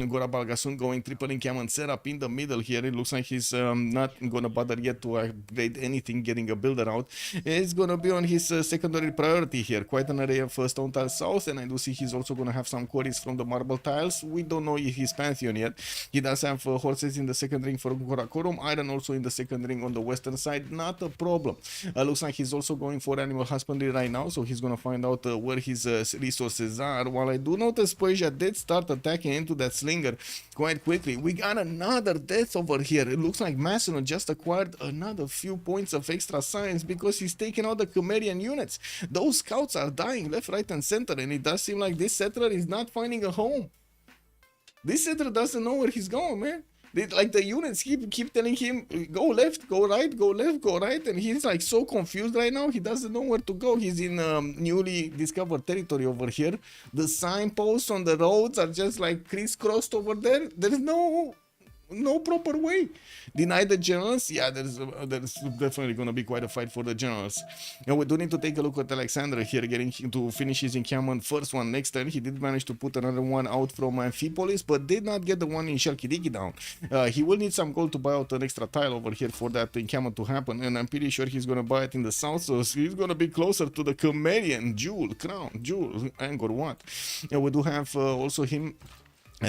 A: Gora Balgasun going triple encampment setup in the middle here. It looks like he's not going to bother yet to upgrade anything, getting a builder out. It's going to be on his secondary priority here. Quite an array of stone tiles south, and I do see he's also going to have some quarries from the marble tiles. We don't know his Pantheon yet. He does have horses in the second ring for Karakorum, iron also in the second second ring on the western side, not a problem. Looks like he's also going for animal husbandry right now, so he's gonna find out where his resources are. While I do notice Persia did start attacking into that slinger quite quickly. We got another death over here. It looks like Macedon just acquired another few points of extra science because he's taking out the Chimerian units. Those scouts are dying left, right, and center, and it does seem like this settler is not finding a home. This settler doesn't know where he's going, man. Like the units keep telling him, go left, go right, go left, go right, and he's like so confused right now. He doesn't know where to go. He's in newly discovered territory over here. The signposts on the roads are just like crisscrossed over there. There's no proper way. Deny the generals. Yeah, there's definitely gonna be quite a fight for the generals. And we do need to take a look at Alexander here, getting him to finish his encampment first one next turn. He did manage to put another one out from Amphipolis, but did not get the one in Chalkidiki down. He will need some gold to buy out an extra tile over here for that encampment to happen, and I'm pretty sure he's gonna buy it in the south, so he's gonna be closer to the Chimerian Jewel, Angkor what. And we do have also him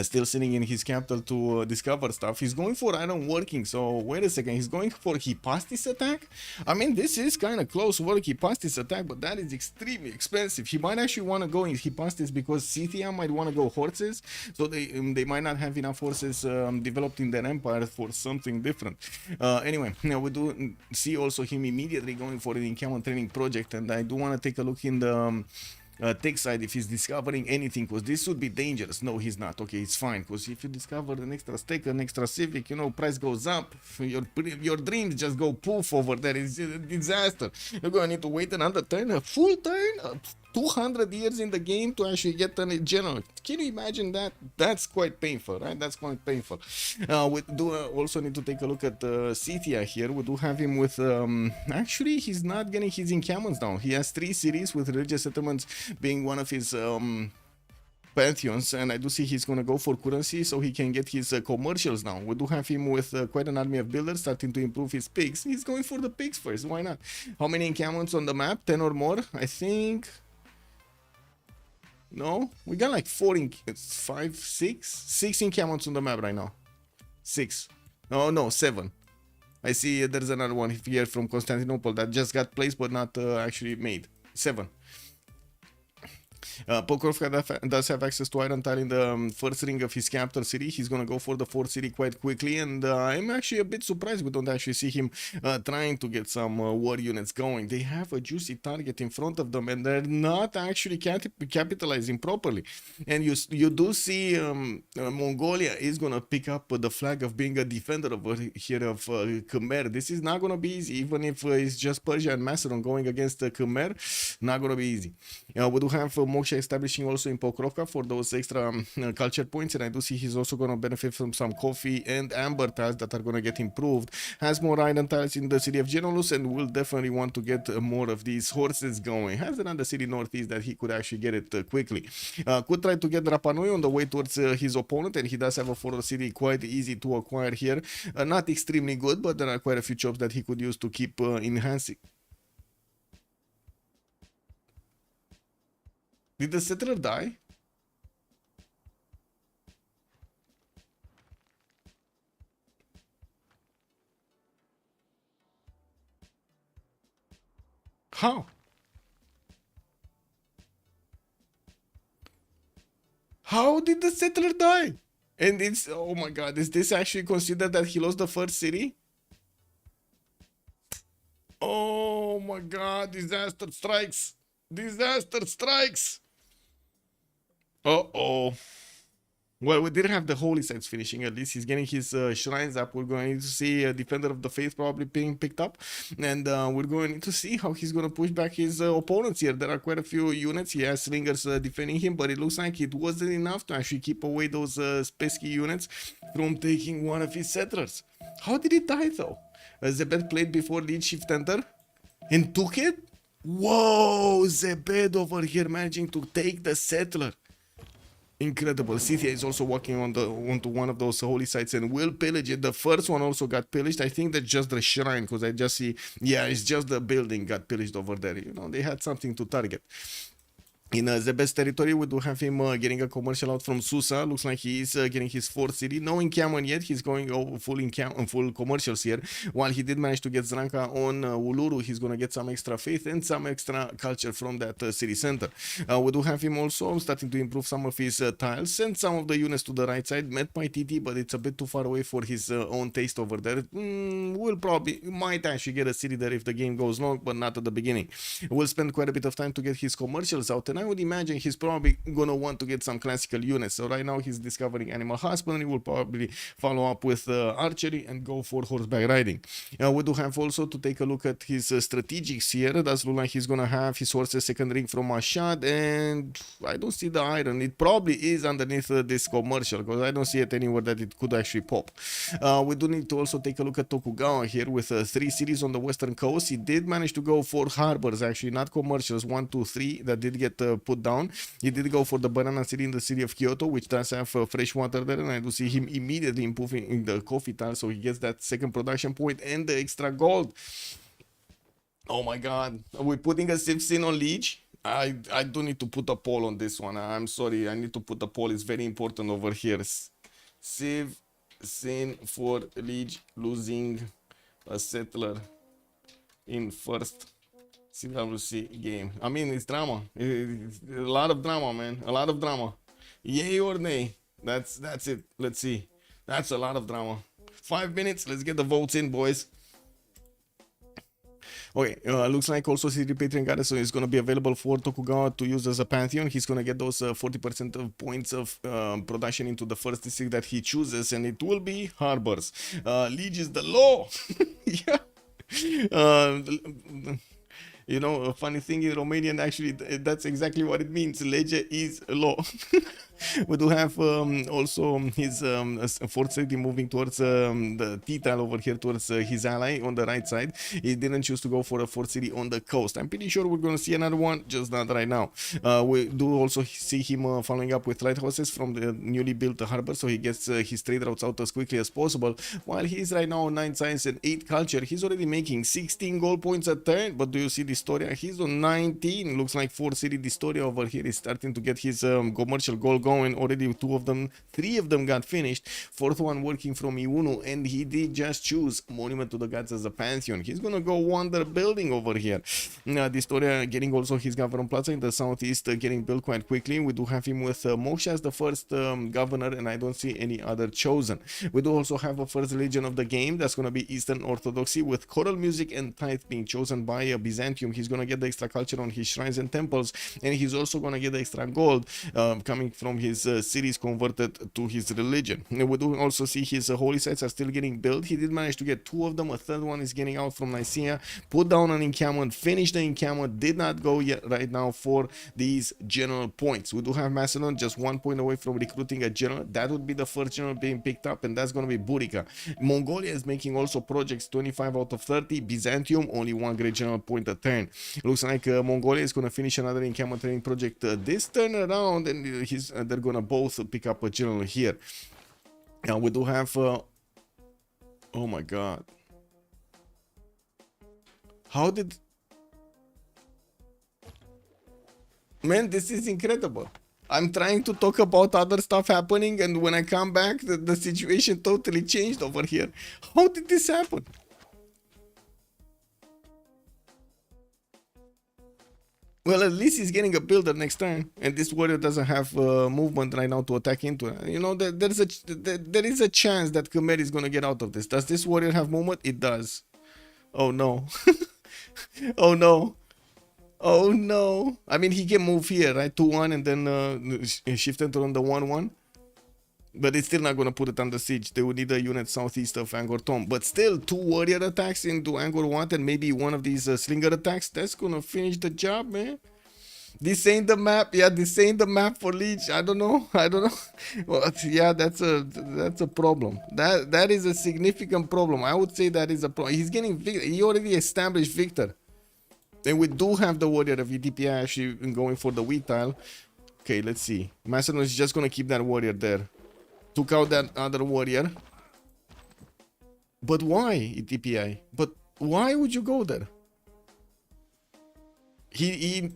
A: still sitting in his capital to discover stuff. He's going for iron working, so wait a second, he's going for Hypastis attack? I mean, this is kind of close work, Hypastis attack, but that is extremely expensive. He might actually want to go in Hypastis because Scythia might want to go horses, so they might not have enough horses developed in their empire for something different. Anyway, now we do see also him immediately going for the encampment training project, and I do want to take a look in the tech side if he's discovering anything, because this would be dangerous. No, he's not. Okay, it's fine, because if you discover an extra stake, an extra civic, you know, price goes up, your dreams just go poof over there. It's a disaster. You're gonna need to wait another turn, a full turn, 200 years in the game to actually get a general. Can you imagine that? That's quite painful, right? That's quite painful. We do also need to take a look at Scythia here. We do have him with actually he's not getting his encampments down. He has 3 cities, with religious settlements being one of his pantheons, and I do see he's gonna go for currency so he can get his commercials now. We do have him with quite an army of builders starting to improve his pigs. He's going for the pigs first, why not? How many encampments on the map? 10 or more, I think. No, we got like 6 encampments on the map right now. 6. No, 7. I see there's another one here from Constantinople that just got placed but not actually made. 7. Pokrovka does have access to iron tile in the first ring of his capital city. He's gonna go for the fourth city quite quickly, and I'm actually a bit surprised we don't actually see him trying to get some war units going. They have a juicy target in front of them, and they're not actually capitalizing properly. And you do see Mongolia is gonna pick up the flag of being a defender over here of Khmer. This is not gonna be easy, even if it's just Persia and Macedon going against Khmer. Not gonna be easy. We do have Moksha establishing also in Pokrovka for those extra culture points, and I do see he's also going to benefit from some coffee and amber tiles that are going to get improved. Has more iron tiles in the city of Genolus, and will definitely want to get more of these horses going. Has another city northeast that he could actually get it quickly. Could try to get Rapa Nui on the way towards his opponent, and he does have a fourth city quite easy to acquire here. Not extremely good, but there are quite a few jobs that he could use to keep enhancing. Did the settler die? How? How did the settler die? And it's, oh my god, is this actually considered that he lost the first city? Oh my god, disaster strikes! Disaster strikes! Uh-oh. Well, we did have the holy sites finishing. At least he's getting his shrines up. We're going to see a defender of the faith probably being picked up, and we're going to see how he's going to push back his opponents here. There are quite a few units. He has slingers defending him, but it looks like it wasn't enough to actually keep away those pesky units from taking one of his settlers. How did he die though? Zebed played before lead shift enter and took it. Whoa, Zebed over here managing to take the settler. Incredible. Scythia is also walking onto one of those holy sites and will pillage it. The first one also got pillaged. I think that's just the shrine, because I just see, yeah, it's just the building got pillaged over there. You know, they had something to target. In the best territory, we do have him getting a commercial out from Susa. Looks like he is getting his fourth city. No encampment yet. He's going full commercials here. While he did manage to get Zranka on Uluru, he's going to get some extra faith and some extra culture from that city center. We do have him also starting to improve some of his tiles. Send some of the units to the right side. Met by TT, but it's a bit too far away for his own taste over there. Might actually get a city there if the game goes long, but not at the beginning. We'll spend quite a bit of time to get his commercials out, and I would imagine he's probably gonna want to get some classical units. So right now he's discovering animal husbandry. Will probably follow up with archery and go for horseback riding. We do have also to take a look at his strategics here. It does look like he's gonna have his horses second ring from Mashad, and I don't see the iron. It probably is underneath this commercial because I don't see it anywhere that it could actually pop. We do need to also take a look at Tokugawa here with 3 cities on the western coast. He did manage to go for harbors, actually, not commercials. 1, 2, 3 that did get put down. He did go for the banana city in the city of Kyoto, which does have fresh water there, and I do see him immediately improving in the coffee tile, so he gets that second production point and the extra gold. Oh my god, are we putting a Civ6 on Liege? I do need to put a poll on this one. I'm sorry, I need to put a poll. It's very important over here. Civ6 for Liege losing a settler in first CWC game. I mean, it's drama. It's a lot of drama, man. A lot of drama. Yay or nay? That's it. Let's see. That's a lot of drama. 5 minutes. Let's get the votes in, boys. Okay, looks like also CD Patreon got it, so it's going to be available for Tokugawa to use as a pantheon. He's going to get those 40% of points of production into the first district that he chooses, and it will be harbors. Liege is the law. Yeah. You know, a funny thing in Romanian, actually, that's exactly what it means. Lege is law. We do have also his fourth city moving towards the T-tile over here towards his ally on the right side. He didn't choose to go for a fourth city on the coast. I'm pretty sure we're going to see another one, just not right now. We do also see him following up with lighthouses from the newly built harbor, so he gets his trade routes out as quickly as possible. While he's right now on 9 science and 8 culture, he's already making 16 gold points a turn. But do you see Distoria? He's on 19. Looks like 4 city Distoria over here is starting to get his commercial goal going. Already 3 of them got finished. 4th one working from Iunu, and he did just choose Monument to the Gods as a pantheon. He's gonna go wonder building over here. Distoria getting also his Governor Plaza in the southeast getting built quite quickly. We do have him with Moksha as the first governor, and I don't see any other chosen. We do also have a first religion of the game. That's gonna be Eastern Orthodoxy, with choral music and tithe being chosen by Byzantium. He's gonna get the extra culture on his shrines and temples, and he's also gonna get the extra gold coming from his cities converted to his religion. We do also see his holy sites are still getting built. He did manage to get 2 of them. A 3rd one is getting out from Nicaea. Put down an encampment, finished the encampment, did not go yet right now for these general points. We do have Macedon just 1 point away from recruiting a general. That would be the first general being picked up, and that's going to be Burica. Mongolia is making also projects, 25 out of 30. Byzantium, only 1 great general point a turn. Looks like Mongolia is going to finish another encampment training project this turn around, and they're gonna both pick up a general here. Now we do have oh my god, how did, man, this is incredible. I'm trying to talk about other stuff happening, and when I come back the situation totally changed over here. How did this happen? Well, at least he's getting a builder next turn, and this warrior doesn't have movement right now to attack into it. You know, there is a chance that Khmer is going to get out of this. Does this warrior have movement? It does. Oh no. Oh no. Oh no. I mean, he can move here, right? 2-1 and then shift enter on the 1-1. But it's still not going to put it under siege. They would need a unit southeast of Angkor Thom. But still, 2 warrior attacks into Angkor Wat and maybe one of these slinger attacks. That's going to finish the job, man. This ain't the map. Yeah, this ain't the map for Liege. I don't know. I don't know. Well, yeah, that's a problem. That is a significant problem. I would say that is a problem. He's getting Victor. He already established Victor. And we do have the warrior of EDPI actually going for the wheat tile. Okay, let's see. Macedon is just going to keep that warrior there. Took out that other warrior. But why, ETPI? But why would you go there? he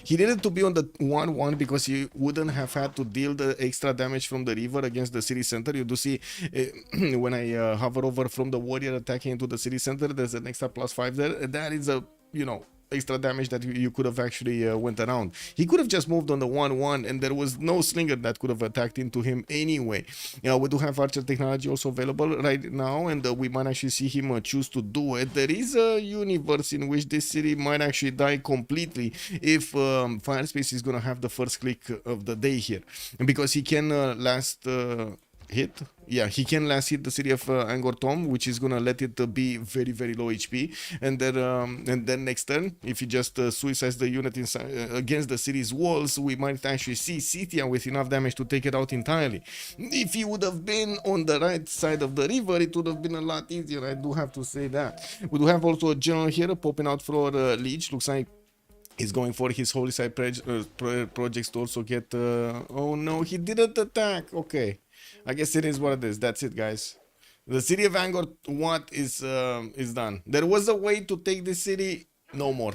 A: needed to be on the 1-1 because he wouldn't have had to deal the extra damage from the river against the city center. You do see when I hover over from the warrior attacking into the city center, there's an extra +5 there. That is a, you know, extra damage that you could have actually went around. He could have just moved on the 1-1 and there was no slinger that could have attacked into him anyway. We do have archer technology also available right now, and we might actually see him choose to do it. There is a universe in which this city might actually die completely if Firespace is gonna have the first click of the day here, because he can last hit. Yeah, he can last hit the city of Angkor Thom, which is gonna let it be very low HP, and then next turn, if he just suicides the unit inside against the city's walls, we might actually see Scythia with enough damage to take it out entirely. If he would have been on the right side of the river, it would have been a lot easier, I do have to say that. We do have also a general here popping out for Leech. Looks like he's going for his holy side projects to also get oh no, he didn't attack. Okay, I guess it is what it is. That's it, guys. The city of Angkor Wat is done. There was a way to take this city. No more.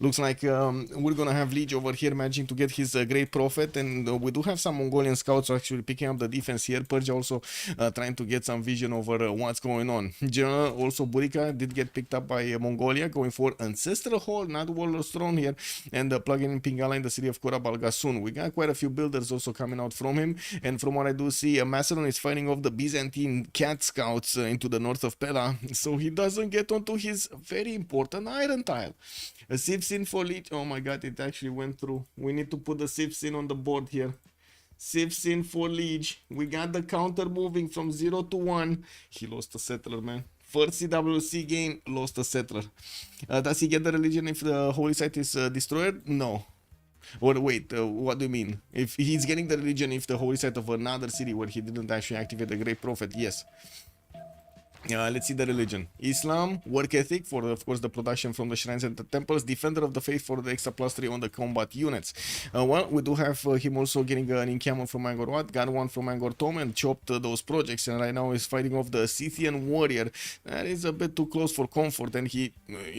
A: Looks like we're gonna have Liege over here managing to get his Great Prophet, and we do have some Mongolian scouts actually picking up the defense here. Persia also trying to get some vision over what's going on. General also Burika did get picked up by Mongolia, going for Ancestral Hall, not Warlord's Throne here, and plugging in Pingala in the city of Kora Balgasun. We got quite a few builders also coming out from him, and from what I do see, Macedon is fighting off the Byzantine cat scouts into the north of Pella, so he doesn't get onto his very important iron tile. A Civ6 for Leech. Oh my god, it actually went through. We need to put the Civ6 on the board here. Civ6 for Leech. We got the counter moving from 0 to 1. He lost a settler, man. First CWC game, lost a settler. Does he get the religion if the holy site is destroyed? No. Or wait, what do you mean? If he's getting the religion if the holy site of another city where he didn't actually activate the Great Prophet, yes. Let's see the religion. Islam, work ethic for, of course, the production from the shrines and the temples. Defender of the faith for the extra +3 on the combat units. Well, we do have him also getting an encampment from Angkor Wat, got one from Angkor Thom, and chopped those projects, and right now is fighting off the Scythian warrior. That is a bit too close for comfort, and he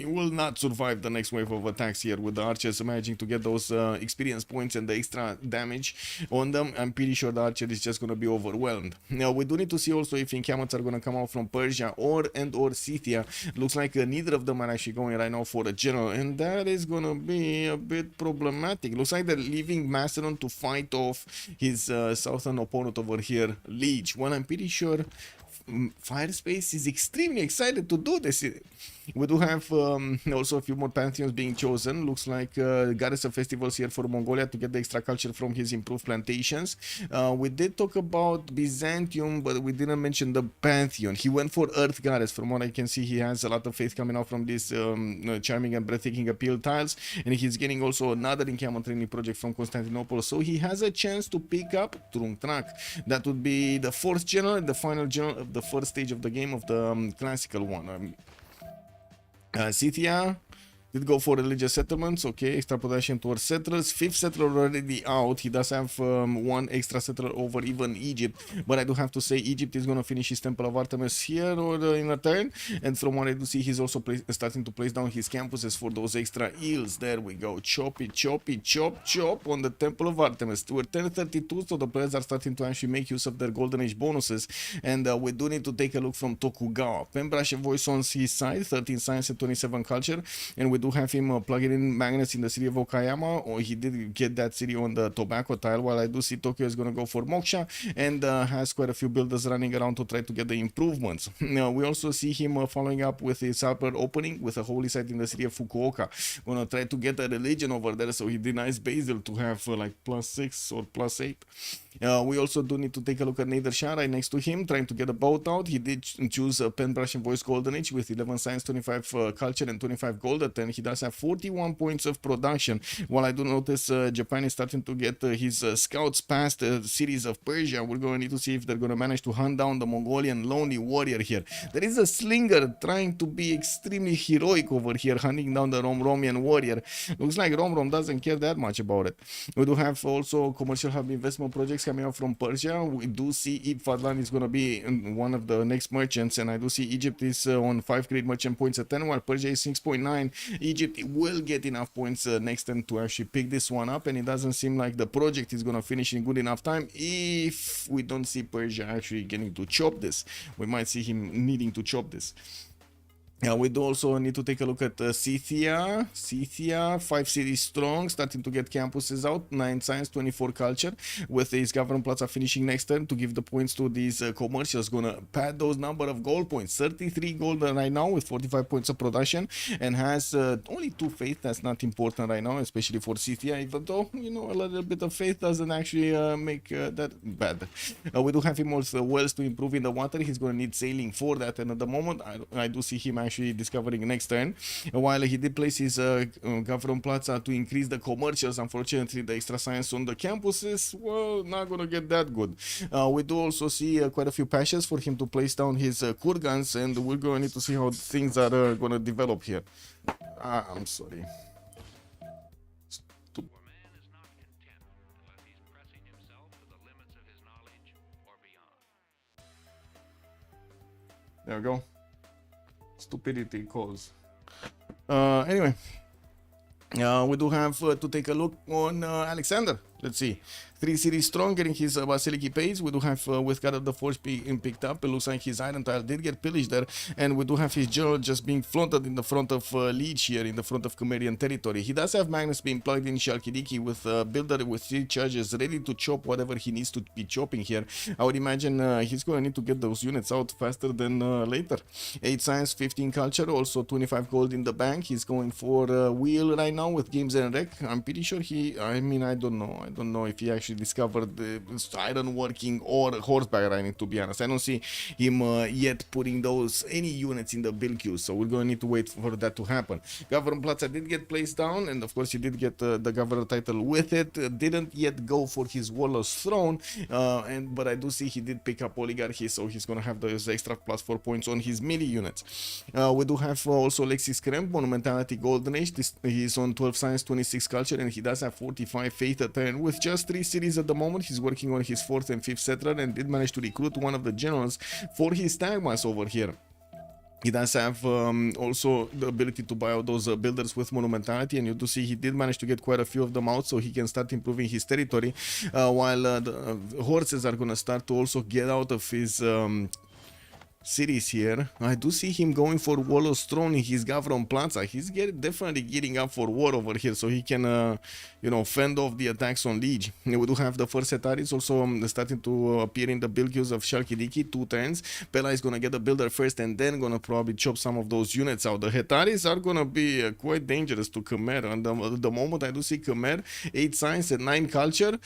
A: will not survive the next wave of attacks here with the archers managing to get those experience points and the extra damage on them. I'm pretty sure the archer is just going to be overwhelmed. Now, we do need to see also if encampments are going to come out from Persia or Scythia. Looks like neither of them are actually going right now for a general, and that is gonna be a bit problematic. Looks like they're leaving Macedon to fight off his southern opponent over here, Liege. Well, I'm pretty sure Firespace is extremely excited to do this. We do have also a few more pantheons being chosen. Looks like goddess of festivals here for Mongolia to get the extra culture from his improved plantations. We did talk about Byzantium, but we didn't mention the pantheon. He went for Earth Goddess. From what I can see, he has a lot of faith coming out from these charming and breathtaking appeal tiles, and he's getting also another encampment training project from Constantinople, so he has a chance to pick up Trungtrak. That would be the fourth general, the final general of the first stage of the game, of the classical one. Scythia did go for religious settlements. Okay, extra production towards settlers. Fifth settler already out. He does have one extra settler over even Egypt, but I do have to say Egypt is going to finish his Temple of Artemis here or in a turn, and from what I do see, he's also starting to place down his campuses for those extra eels. There we go. Chop it, chop it, chop, chop on the Temple of Artemis. We're 1032, so the players are starting to actually make use of their Golden Age bonuses, and we do need to take a look from Tokugawa. Pembrashe voice on his side, 13 science and 27 culture, and we do have him plugging in magnets in the city of Okayama, or he did get that city on the tobacco tile, while I do see Tokyo is going to go for Moksha, and has quite a few builders running around to try to get the improvements. Now, we also see him following up with his upper opening with a holy site in the city of Fukuoka. Gonna try to get a religion over there, so he denies Basil to have like +6 or +8. We also do need to take a look at Nader Shah right next to him, trying to get a boat out. He did choose a Penbrush and Voice Golden Age with 11 science, 25 culture, and 25 gold at 10. He does have 41 points of production, while I do notice Japan is starting to get his scouts past the cities of Persia. We're going to need to see if they're going to manage to hunt down the Mongolian lonely warrior here. There is a slinger trying to be extremely heroic over here, hunting down the Romromian warrior. Looks like Romrom doesn't care that much about it. We do have also commercial hub investment projects attacks coming out from Persia. We do see Fadlan is going to be one of the next merchants, and I do see Egypt is on 5 great merchant points at 10, while Persia is 6.9. Egypt will get enough points next turn to actually pick this one up, and it doesn't seem like the project is going to finish in good enough time if we don't see Persia actually getting to chop this. We might see him needing to chop this. We do also need to take a look at Scythia. Scythia, 5 cities strong, starting to get campuses out, 9 science, 24 culture, with his government plaza finishing next turn to give the points to these commercials. Gonna pad those number of gold points, 33 gold right now with 45 points of production, and has only 2 faith. That's not important right now, especially for Scythia, even though, you know, a little bit of faith doesn't actually make that bad. We do have him also wells to improve in the water. He's gonna need sailing for that, and at the moment I do see him actually discovering next turn. While he did place his government plaza to increase the commercials, unfortunately the extra science on the campuses, well, not gonna get that good. We do also see quite a few patches for him to place down his kurgans, and we're going to need to see how things are gonna develop here. I'm sorry. There we go. Stupidity calls. Anyway, we do have to take a look on Alexander. Let's see. 3 cities strong, getting his Basiliki pays. We do have with God of the Forge being picked up. It looks like his iron tile did get pillaged there, and we do have his general just being flaunted in the front of Liege here, in the front of Kumerian territory. He does have Magnus being plugged in Shalkidiki with a builder with 3 charges ready to chop whatever he needs to be chopping here. I would imagine he's going to need to get those units out faster than later. 8 science, 15 culture, also 25 gold in the bank. He's going for wheel right now with games and rec. I'm pretty sure I don't know. I don't know if he actually discovered the iron working or horseback riding, to be honest. I don't see him yet putting any units in the build queue, so we're going to need to wait for that to happen. Governor Plaza did get placed down, and of course he did get the governor title with it. Didn't yet go for his warlord's throne, but I do see he did pick up oligarchy, so he's going to have those extra +4 points on his melee units. We do have also Lexis Kremp, Monumentality Golden Age. He's on 12 science, 26 culture, and he does have 45 faith at 10 with just 3 cities at the moment. He's working on his 4th and 5th settler, and did manage to recruit one of the generals for his Tagmas over here. He does have also the ability to buy out those builders with monumentality, and you do see he did manage to get quite a few of them out, so he can start improving his territory, while the horses are going to start to also get out of his cities here. I do see him going for Warlord's Throne in his Gavron Plaza. He's definitely getting up for war over here, so he can, you know, fend off the attacks on Liege. We do have the first Hetaris also starting to appear in the build queues of Shalkidiki, 2 turns. Pella is gonna get the builder first, and then gonna probably chop some of those units out. The Hetaris are gonna be quite dangerous to Khmer, and the moment I do see Khmer, 8 science and 9 culture,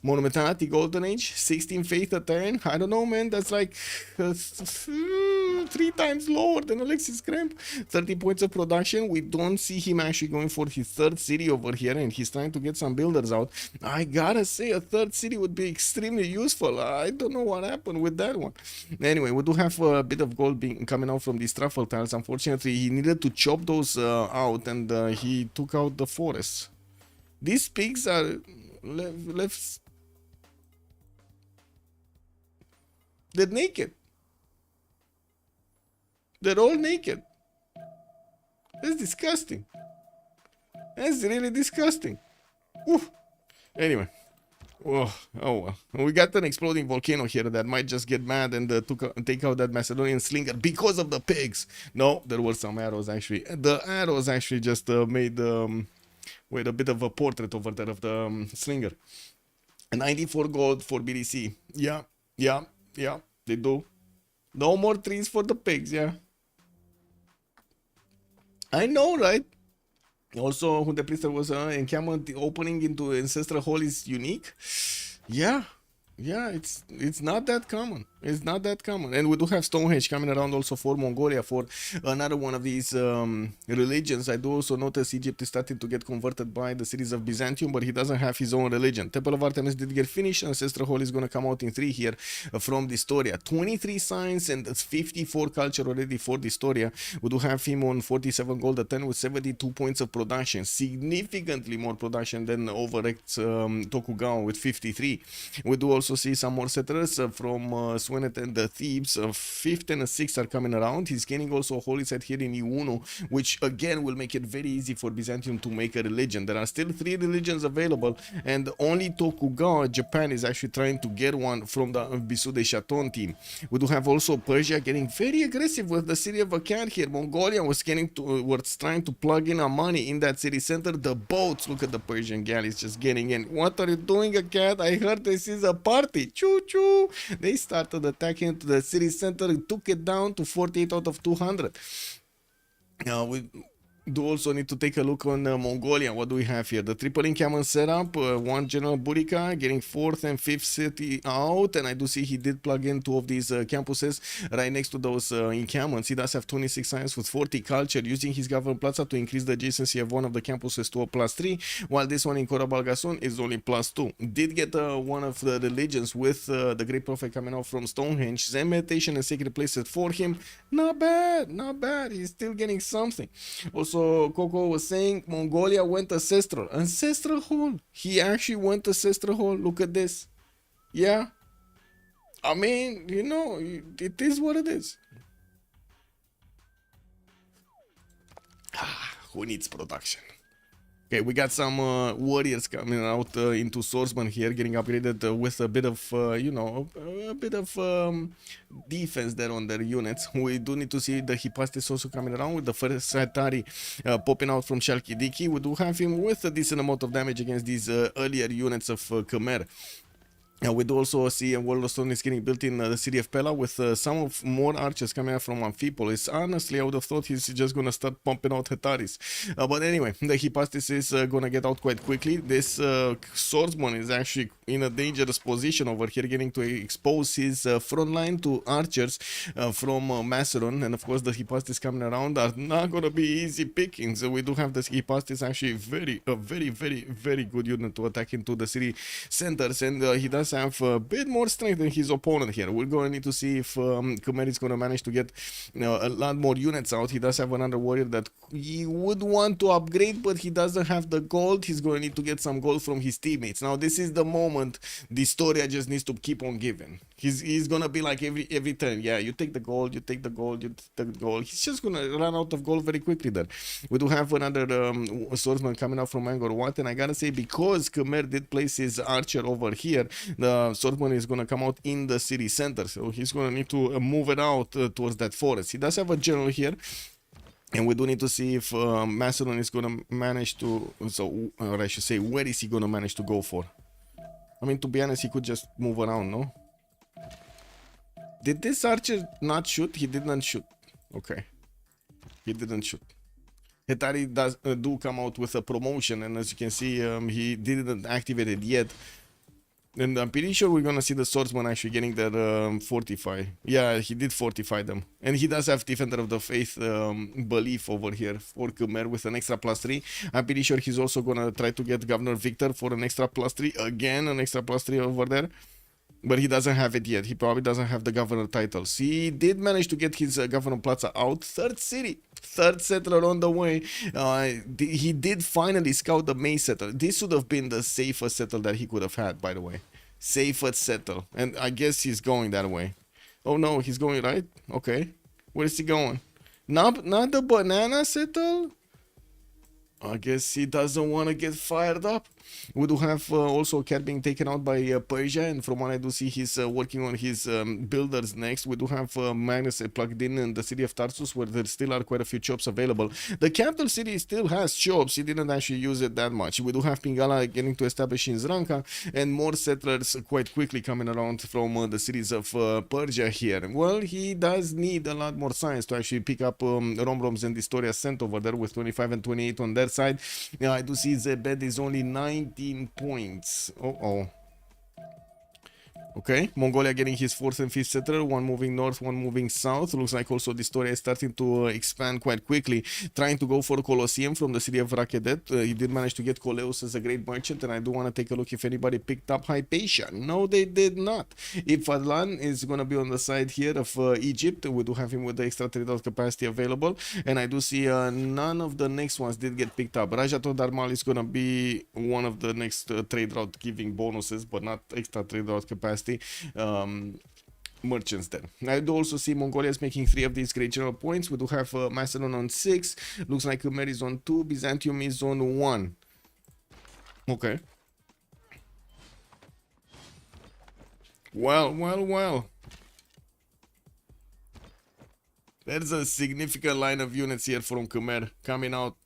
A: Monumentality Golden Age, 16 faith a turn. I don't know, man, that's like 3 times lower than Alexis Kremp. 30 points of production. We don't see him actually going for his 3rd city over here, and he's trying to get some builders out. I gotta say, a 3rd city would be extremely useful. I don't know what happened with that one. Anyway, we do have a bit of gold coming out from these truffle tiles. Unfortunately, he needed to chop those out, and he took out the forests. These pigs are left. They're naked. They're all naked. That's disgusting. That's really disgusting. Oof. Anyway. Oh well. We got an exploding volcano here that might just get mad and take out that Macedonian slinger because of the pigs. No, there were some arrows actually. The arrows actually just made wait, a bit of a portrait over there of the slinger. 94 gold for BDC. Yeah, they do. No more trees for the pigs, yeah. I know, right? Also, who the priest was encampment opening into ancestral hall is unique. Yeah, it's not that common. It's not that common. And we do have Stonehenge coming around also for Mongolia, for another one of these religions. I do also notice Egypt is starting to get converted by the cities of Byzantium, but he doesn't have his own religion. Temple of Artemis did get finished. Ancestral Hall is going to come out in 3 here from the Historia. 23 science and 54 culture already for the Historia. We do have him on 47 gold at 10 with 72 points of production. Significantly more production than Overrex Tokugawa with 53. We do also see some more settlers from Swenet and the Thebes. 5th and 6th are coming around. He's gaining also a holy site here in Iuno, which again will make it very easy for Byzantium to make a religion. There are still 3 religions available, and only Tokugawa, Japan, is actually trying to get one from the Bisous de Chaton team. We do have also Persia getting very aggressive with the city of Akan here. Mongolia was trying to plug in our money in that city center. The boats, look at the Persian galleys just getting in. What are you doing, Akan? I heard this is a party. Choo choo. They started attacking to the city center, took it down to 48 out of 200. We do also need to take a look on Mongolia. What do we have here? The triple encampment setup. One General Burika getting 4th and 5th city out, and I do see he did plug in 2 of these campuses right next to those encampments. He does have 26 science with 40 culture, using his government plaza to increase the adjacency of one of the campuses to a +3, while this one in Korabalgason is only +2. Did get one of the religions with the Great Prophet coming out from Stonehenge. Zen meditation and sacred places for him. Not bad, not bad. He's still getting something. Also, Coco was saying Mongolia went ancestral. Ancestral hall. He actually went ancestral hall. Look at this. Yeah. I mean, you know, it is what it is. Who needs production? Okay, we got some warriors coming out into swordsman here, getting upgraded with a bit of, you know, a bit of defense there on their units. We do need to see the Hipastis also coming around with the first Satari popping out from Chalkidiki. We do have him with a decent amount of damage against these earlier units of Khmer. We do also see a World of Stone is getting built in the city of Pella with some of more archers coming out from Amphipolis. Honestly, I would have thought he's just gonna start pumping out Hetaris. But anyway, the Hipastis is gonna get out quite quickly. This swordsman is actually in a dangerous position over here, getting to expose his front line to archers from Macedon. And of course, the Hipastis coming around are not gonna be easy pickings. We do have this Hipastis actually very good unit to attack into the city centers, and he does have a bit more strength than his opponent here. We're going to need to see if Khmer is going to manage to get a lot more units out. He does have another warrior that he would want to upgrade, but he doesn't have the gold. He's going to need to get some gold from his teammates. Now, this is the moment the Historia just needs to keep on giving. He's going to be like every turn. Yeah, you take the gold, you take the gold, you take the gold. He's just going to run out of gold very quickly there. We do have another swordsman coming out from Angkor Wat, and I gotta say, because Khmer did place his archer over here, the swordsman is going to come out in the city center, so he's going to need to move it out towards that forest. He does have a general here, and we do need to see if Macedon is going to manage to, or I should say, where is he going to manage to go for? I mean, to be honest, he could just move around, no? Did this archer not shoot? He didn't shoot. Okay. He didn't shoot. Hetari do come out with a promotion, and as you can see, he didn't activate it yet. And I'm pretty sure we're gonna see the swordsman actually getting that fortify. Yeah, he did fortify them. And he does have Defender of the Faith belief over here for Khmer with an extra +3. I'm pretty sure he's also gonna try to get Governor Victor for an extra +3. Again, an extra +3 over there. But he doesn't have it yet. He probably doesn't have the governor titles. He did manage to get his governor plaza out. Third city. Third settler on the way. He did finally scout the May settler. This should have been the safest settler that he could have had, by the way. Safest settler. And I guess he's going that way. Oh no, he's going right? Okay. Where is he going? Not the banana settle? I guess he doesn't want to get fired up. We do have also a cat being taken out by Persia, and from what I do see, he's working on his builders next. We do have Magnus plugged in the city of Tarsus, where there still are quite a few shops available. The capital city still has shops. He didn't actually use it that much. We do have Pingala getting to establish in Zranka, and more settlers quite quickly coming around from the cities of Persia here. Well, he does need a lot more science to actually pick up Romroms and Historia sent over there with 25 and 28 on their side. Now, I do see Zebed is only 19 points. Okay, Mongolia getting his 4th and 5th settler, one moving north, one moving south. Looks like also this story is starting to expand quite quickly, trying to go for Colosseum from the city of Rakedet. He did manage to get Coleus as a great merchant, and I do want to take a look if anybody picked up Hypatia. No, they did not. If Fadlan is going to be on the side here of Egypt, we do have him with the extra trade out capacity available, and I do see none of the next ones did get picked up. Rajato Darmal is going to be one of the next trade route giving bonuses, but not extra trade route capacity. Merchants there. I do also see Mongolia is making 3 of these great general points. We do have Macedon on 6. Looks like Khmer is on 2. Byzantium is on 1. Okay. Well. There's a significant line of units here from Khmer coming out.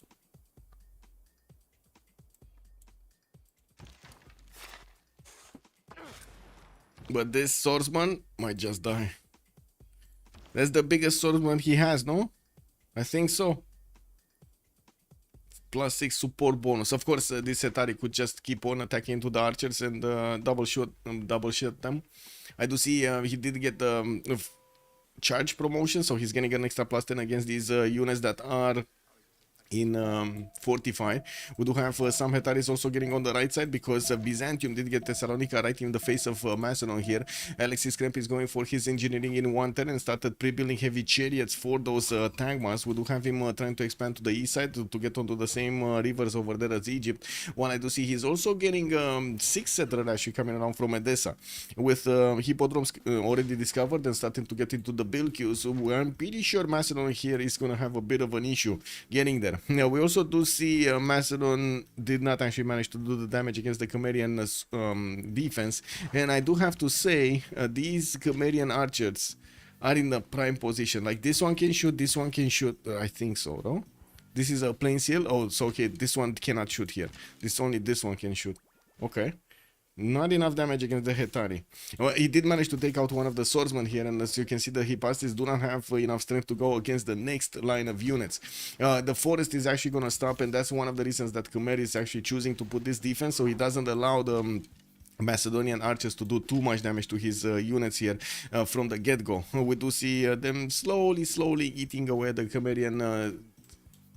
A: But this swordsman might just die. That's the biggest swordsman he has, no? I think so. +6 support bonus. Of course, this Hetari could just keep on attacking into the archers and double shot them. I do see he did get the charge promotion, so he's getting an extra +10 against these units that are in fortified. We do have some Hetaris also getting on the right side because Byzantium did get Thessalonica right in the face of Macedon here. Alexis Kremp is going for his engineering in 110 and started pre-building heavy chariots for those tagmas. We do have him trying to expand to the east side to get onto the same rivers over there as Egypt. One I do see he's also getting 6 settler actually coming around from Edessa with hippodromes already discovered and starting to get into the build queue. So I'm pretty sure Macedon here is going to have a bit of an issue getting there. Now, we also do see Macedon did not actually manage to do the damage against the Khmerian defense. And I do have to say, these Khmerian archers are in the prime position. Like, this one can shoot, this one can shoot. I think so, no? This is a plain seal. Oh, so okay, this one cannot shoot here. Only this one can shoot. Okay. Not enough damage against the Hetari. Well, he did manage to take out one of the swordsmen here, and as you can see, the Hippastis do not have enough strength to go against the next line of units. The forest is actually going to stop, and that's one of the reasons that Khmer is actually choosing to put this defense, so he doesn't allow the Macedonian archers to do too much damage to his units here from the get-go. We do see them slowly eating away the Khmerian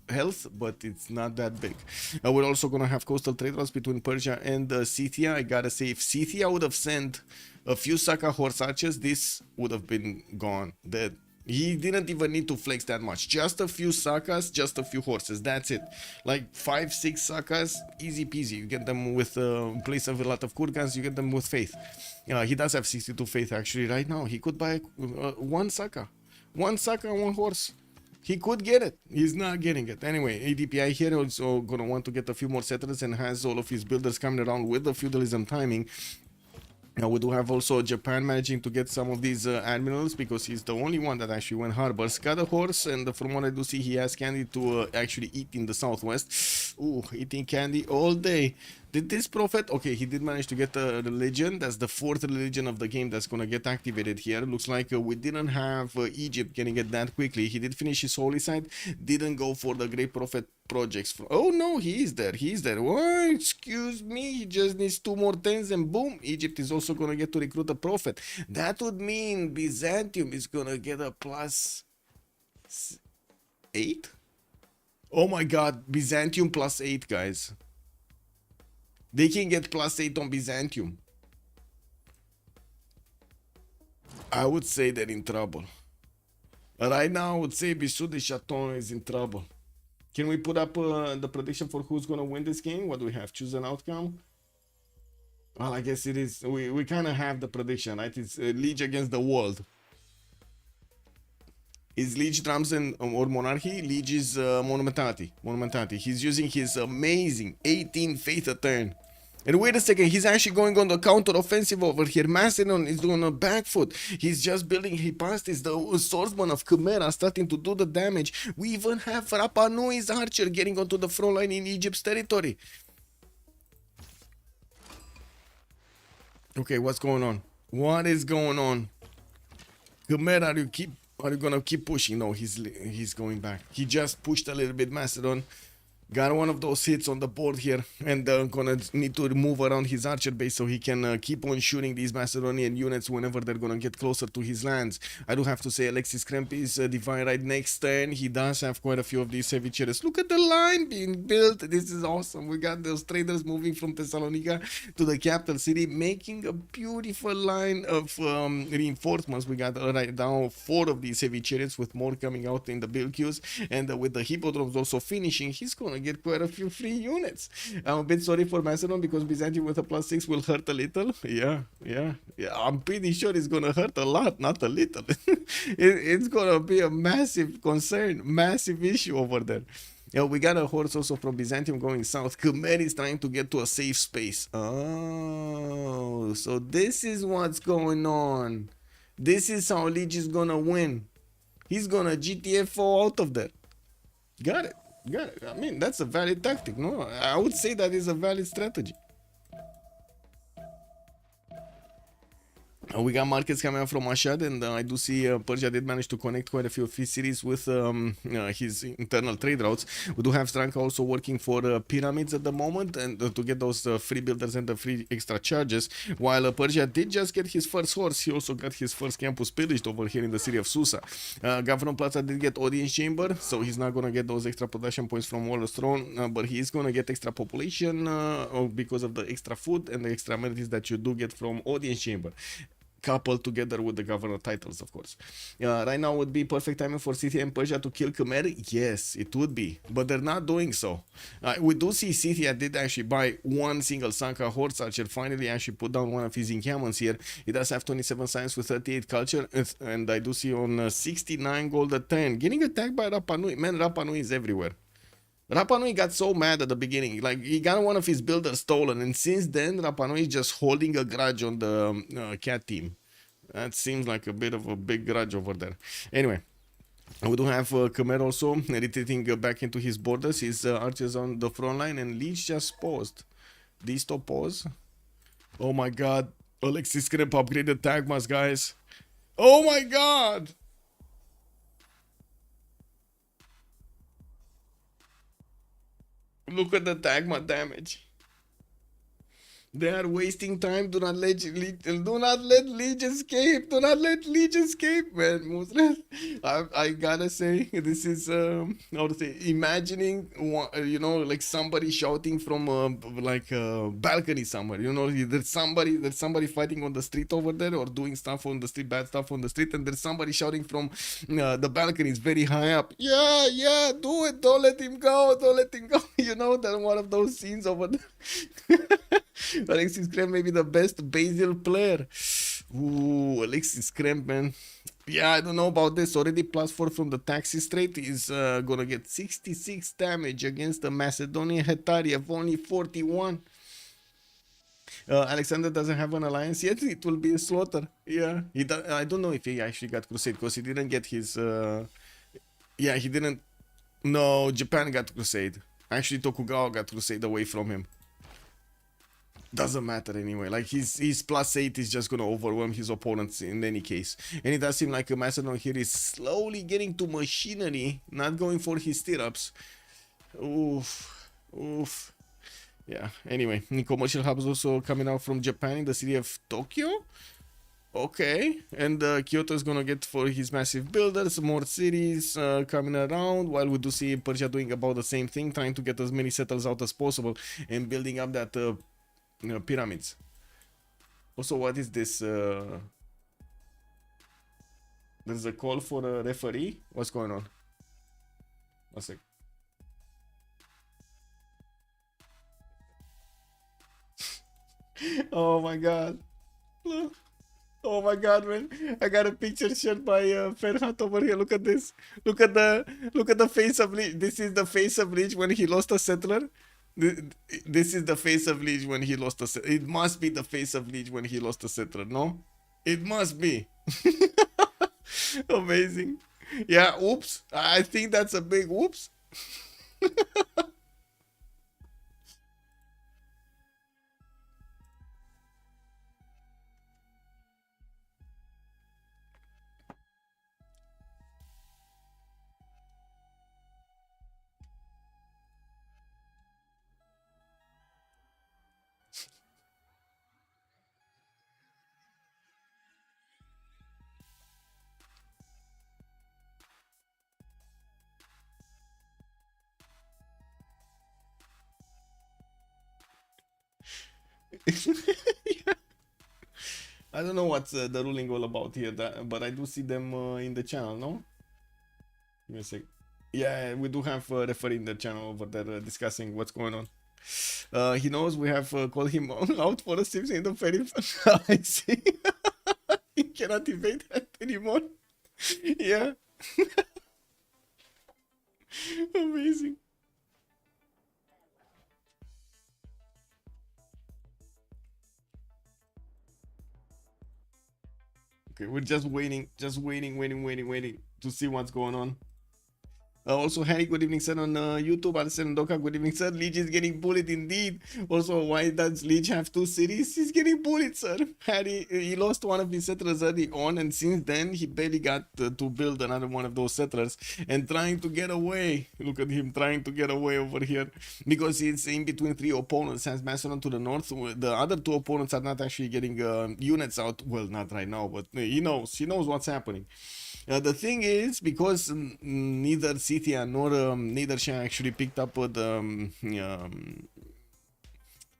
A: health, but it's not that big. We're also gonna have coastal trade routes between Persia and Scythia. I gotta say, if Scythia would have sent a few Saka horse archers, this would have been gone, dead. He didn't even need to flex that much. Just a few Sakas, just a few horses. That's it. Like 5-6 Sakas, easy peasy. You get them with place of a lot of Kurgans, you get them with faith. He does have 62 faith actually right now. He could buy one Saka. One Saka, one horse. He could get it. He's not getting it. Anyway, ADPI here also gonna want to get a few more settlers and has all of his builders coming around with the feudalism timing. Now we do have also Japan managing to get some of these admirals because he's the only one that actually went harbors. Got a horse, and from what I do see, he has candy to actually eat in the southwest. Ooh, eating candy all day. Did this prophet? Okay, he did manage to get a religion. That's the 4th religion of the game that's going to get activated here. Looks like we didn't have Egypt getting it that quickly. He did finish his holy site. Didn't go for the great prophet projects. Oh no, he is there. He is there. Oh, excuse me. He just needs 2 more 10s and boom. Egypt is also going to get to recruit a prophet. That would mean Byzantium is going to get a +8. Oh my god, Byzantium +8, guys. They can get +8 on Byzantium. I would say they're in trouble. Right now, I would say Bisous de Chatons is in trouble. Can we put up the prediction for who's going to win this game? What do we have? Choose an outcome? Well, I guess it is. We kind of have the prediction, right? It's Liege against the world. Is Liege drums or monarchy? Liege is monumentality. He's using his amazing 18 faith a turn. And wait a second, he's actually going on the counter-offensive over here. Macedon is doing a back foot. He's just building Hippastis, the swordsman of Khmer, starting to do the damage. We even have Rapa Nui's archer getting onto the front line in Egypt's territory. Okay, what's going on? What is going on? Khmer, are you gonna keep pushing? No, he's going back. He just pushed a little bit Macedon. Got one of those hits on the board here, and gonna need to move around his archer base so he can keep on shooting these Macedonian units whenever they're gonna get closer to his lands. I do have to say Alexis Kremp is divine right next turn. He does have quite a few of these heavy chariots. Look at the line being built. This is awesome. We got those traders moving from Thessalonica to the capital city, making a beautiful line of reinforcements. We got right now 4 of these heavy chariots with more coming out in the build queues, and with the hippodromes also finishing, he's gonna get quite a few free units. I'm a bit sorry for Macedon because Byzantium with a +6 will hurt a little. Yeah. I'm pretty sure it's gonna hurt a lot, not a little. It's gonna be a massive concern, massive issue over there. Yeah, we got a horse also from Byzantium going south. Khmer is trying to get to a safe space. Oh, so this is what's going on. This is how Leech is gonna win. He's gonna GTFO out of there. Got it. I mean, that's a valid tactic, no? I would say that is a valid strategy. We got markets coming out from Mashhad, and I do see Persia did manage to connect quite a few of his cities with his internal trade routes. We do have Stranka also working for pyramids at the moment, and to get those free builders and the free extra charges. While Persia did just get his first horse, he also got his first campus pillaged over here in the city of Susa. Governor Plaza did get audience chamber, so he's not gonna get those extra production points from Warlord's Throne, but he is gonna get extra population because of the extra food and the extra amenities that you do get from audience chamber, coupled together with the governor titles, of course. Right now would be perfect timing for Scythia and Persia to kill Khmer. Yes, it would be, but they're not doing so. We do see Scythia did actually buy one single Sanka horse archer, finally actually put down one of his encampments here. He does have 27 science with 38 culture, and I do see on 69 gold a 10. Getting attacked by Rapa Nui. Man, Rapa Nui is everywhere. Rapa Nui got so mad at the beginning, like he got one of his builders stolen, and since then Rapa Nui is just holding a grudge on the cat team. That seems like a bit of a big grudge over there. Anyway, we do have Khmer also retreating back into his borders. His archers on the front line, and Leech just paused. These stop pause. Oh my god, Alexis Kremp upgraded Tagmas, guys. Oh my god! Look at the Tagma damage. They are wasting time. Do not let Leech escape. Do not let Leech escape, man. Muslim. I gotta say, this is how to say, imagining, you know, like somebody shouting from like a balcony somewhere. You know, there's somebody fighting on the street over there, or doing stuff on the street, bad stuff on the street, and there's somebody shouting from the balcony. It's very high up. Yeah, do it. Don't let him go. Don't let him go. You know, that one of those scenes over there. Alexis Kremp may be the best Basil player. Ooh, Alexis Kremp, man. Yeah, I don't know about this. Already +4 from the taxi straight. Is gonna get 66 damage against the Macedonian Hetari of only 41. Alexander doesn't have an alliance yet. It will be a slaughter. Yeah, I don't know if he actually got Crusade, because he didn't get his. Yeah, he didn't. No, Japan got Crusade. Actually, Tokugawa got Crusade away from him. Doesn't matter anyway. Like his +8 is just gonna overwhelm his opponents in any case. And it does seem like a Macedon here is slowly getting to machinery, not going for his stirrups. Oof. Yeah. Anyway, commercial hubs also coming out from Japan in the city of Tokyo. Okay, and Kyoto is gonna get for his massive builders more cities coming around, while we do see Persia doing about the same thing, trying to get as many settles out as possible and building up that pyramids. Also, what is this? There's a call for a referee. What's going on? One sec. Oh my god. Oh my god, man. I got a picture shared by Ferhat over here. Look at this. Look at the face of Leech. This is the face of Leech when he lost a settler. This is the face of Leech when he lost a settler. It must be the face of Leech when he lost a settler, no? It must be. Amazing. Yeah, oops. I think that's a big oops. Yeah. I don't know what's the ruling all about here, but I do see them in the channel, no? Give me a sec. Yeah, we do have a referee in the channel over there discussing what's going on. He knows we have called him out for a Civ6 in the very I see. He cannot evade that anymore. Yeah. Amazing. Okay, we're just waiting to see what's going on. Also, Harry, good evening, sir, on YouTube. Alison Doka, good evening, sir. Leech is getting bullied indeed. Also, why does Leech have 2 cities? He's getting bullied, sir. Harry, he lost one of his settlers early on, and since then, he barely got to build another one of those settlers and trying to get away. Look at him trying to get away over here because he's in between 3 opponents. Has Macedon to the north. The other 2 opponents are not actually getting units out. Well, not right now, but he knows what's happening. The thing is, because neither Scythia nor neither Shah actually picked up the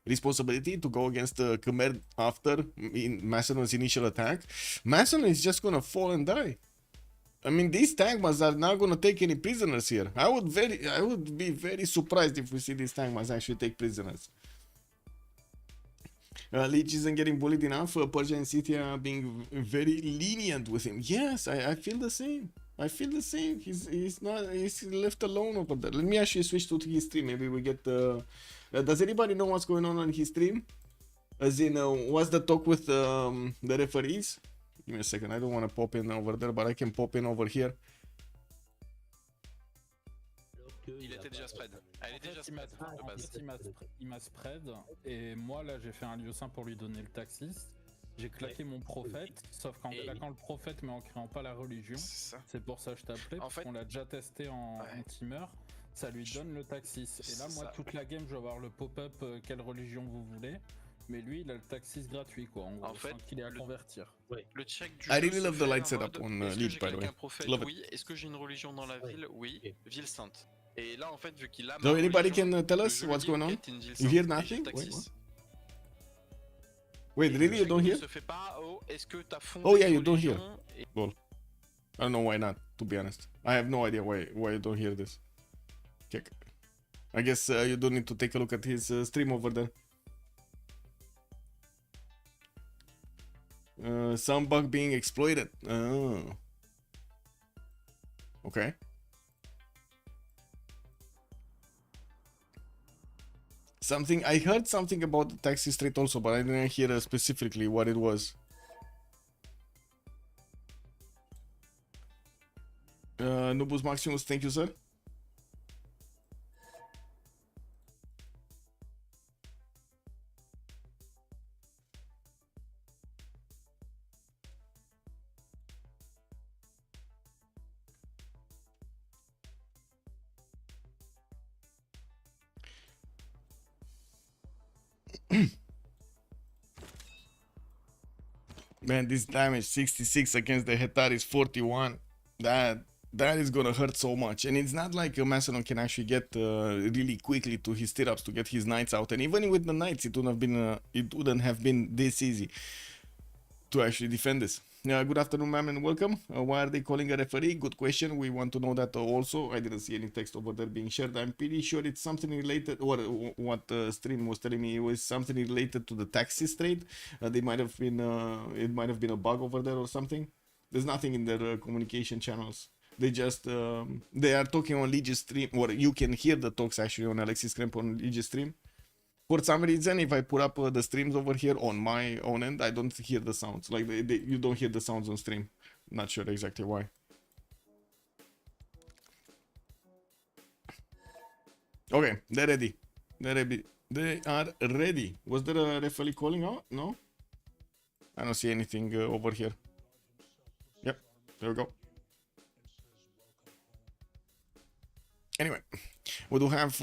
A: responsibility to go against the Khmer after in Macedon's initial attack, Macedon is just gonna fall and die. I mean, these Tagmas are not gonna take any prisoners here. I would be very surprised if we see these Tagmas actually take prisoners. Leech isn't getting bullied enough. Persia and Scythia being very lenient with him. Yes, I feel the same. I feel the same. He's left alone over there. Let me actually switch to his stream. Maybe we get does anybody know what's going on his stream? As in, what's the talk with the referees? Give me a second. I don't want to pop in over there, but I can pop in over here.
B: Il était déjà spread. Elle était déjà spread.
C: Il m'a spread et moi là j'ai fait un lieu saint pour lui donner le taxis. J'ai claqué mon prophète, sauf qu'en claquant le prophète mais en créant pas la religion. C'est pour ça que je t'appelais, parce qu'on l'a déjà testé en teamer. Ça lui donne le taxis. Et là moi toute la game je vais avoir le pop-up quelle religion vous voulez. Mais lui il a le taxis gratuit quoi. En fait qu'il est à convertir.
B: Le check du
A: I really love the light setup on Leech, by the way. Love it.
B: Oui. Est-ce que j'ai une religion dans la ville? Oui. Ville sainte. Et là, en fait, vu qu'il a
A: so anybody can tell us what's going on? You hear nothing? Wait, what? Wait, really? You don't hear? Oh yeah, you don't hear. Well, I don't know why not, to be honest. I have no idea why you don't hear this. Check. I guess you do need to take a look at his stream over there. Some bug being exploited. Oh. Okay. I heard something about the taxi street also, but I didn't hear specifically what it was. Nubus Maximus, thank you, sir. Man, this damage 66 against the Hetaris 41. That is gonna hurt so much. And it's not like a Macedon can actually get really quickly to his stirrups to get his knights out. And even with the knights, it wouldn't have been this easy to actually defend this. Good afternoon, ma'am, and welcome. Why are they calling a referee? Good question. We want to know that also. I didn't see any text over there being shared. I'm pretty sure it's something related, or what stream was telling me, it was something related to the taxi trade. They might have been, it might have been a bug over there or something. There's nothing in their communication channels. They just, they are talking on Legi's stream, or you can hear the talks actually on Alexis Kremp on Legi's stream. For some reason, if I put up the streams over here on my own end, I don't hear the sounds. Like, you don't hear the sounds on stream. Not sure exactly why. Okay, they're ready. They are ready. Was there a referee calling out? No? I don't see anything over here. Yep, there we go. Anyway, we do have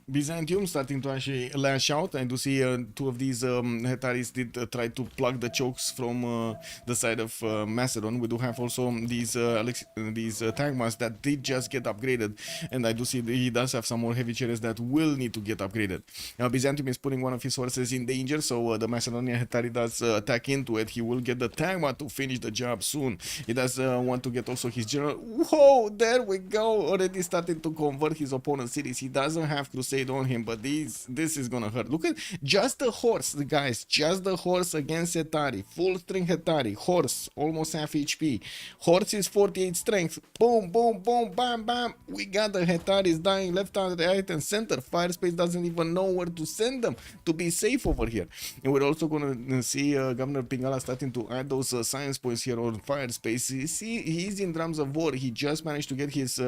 A: Byzantium starting to actually lash out. I do see two of these Hetaris did try to plug the chokes from the side of Macedon. We do have also these Tagmas that did just get upgraded, and I do see he does have some more heavy chariots that will need to get upgraded. Now Byzantium is putting one of his horses in danger, so the Macedonian Hetari does attack into it. He will get the Tagma to finish the job soon. He does want to get also his general. Whoa, there we go. Already starting to convert his opponent's cities. He doesn't have Crusade on him, but this is gonna hurt. Look at just the horse, guys. Just the horse against Hetari. Full strength Hetari. Horse, almost half HP. Horse is 48 strength. Boom, boom, boom, bam, bam. We got the Hetaris dying left, right, and center. Firespace doesn't even know where to send them to be safe over here. And we're also gonna see Governor Pingala starting to add those science points here on Firespace. You see, he's in drums of war. He just managed to get his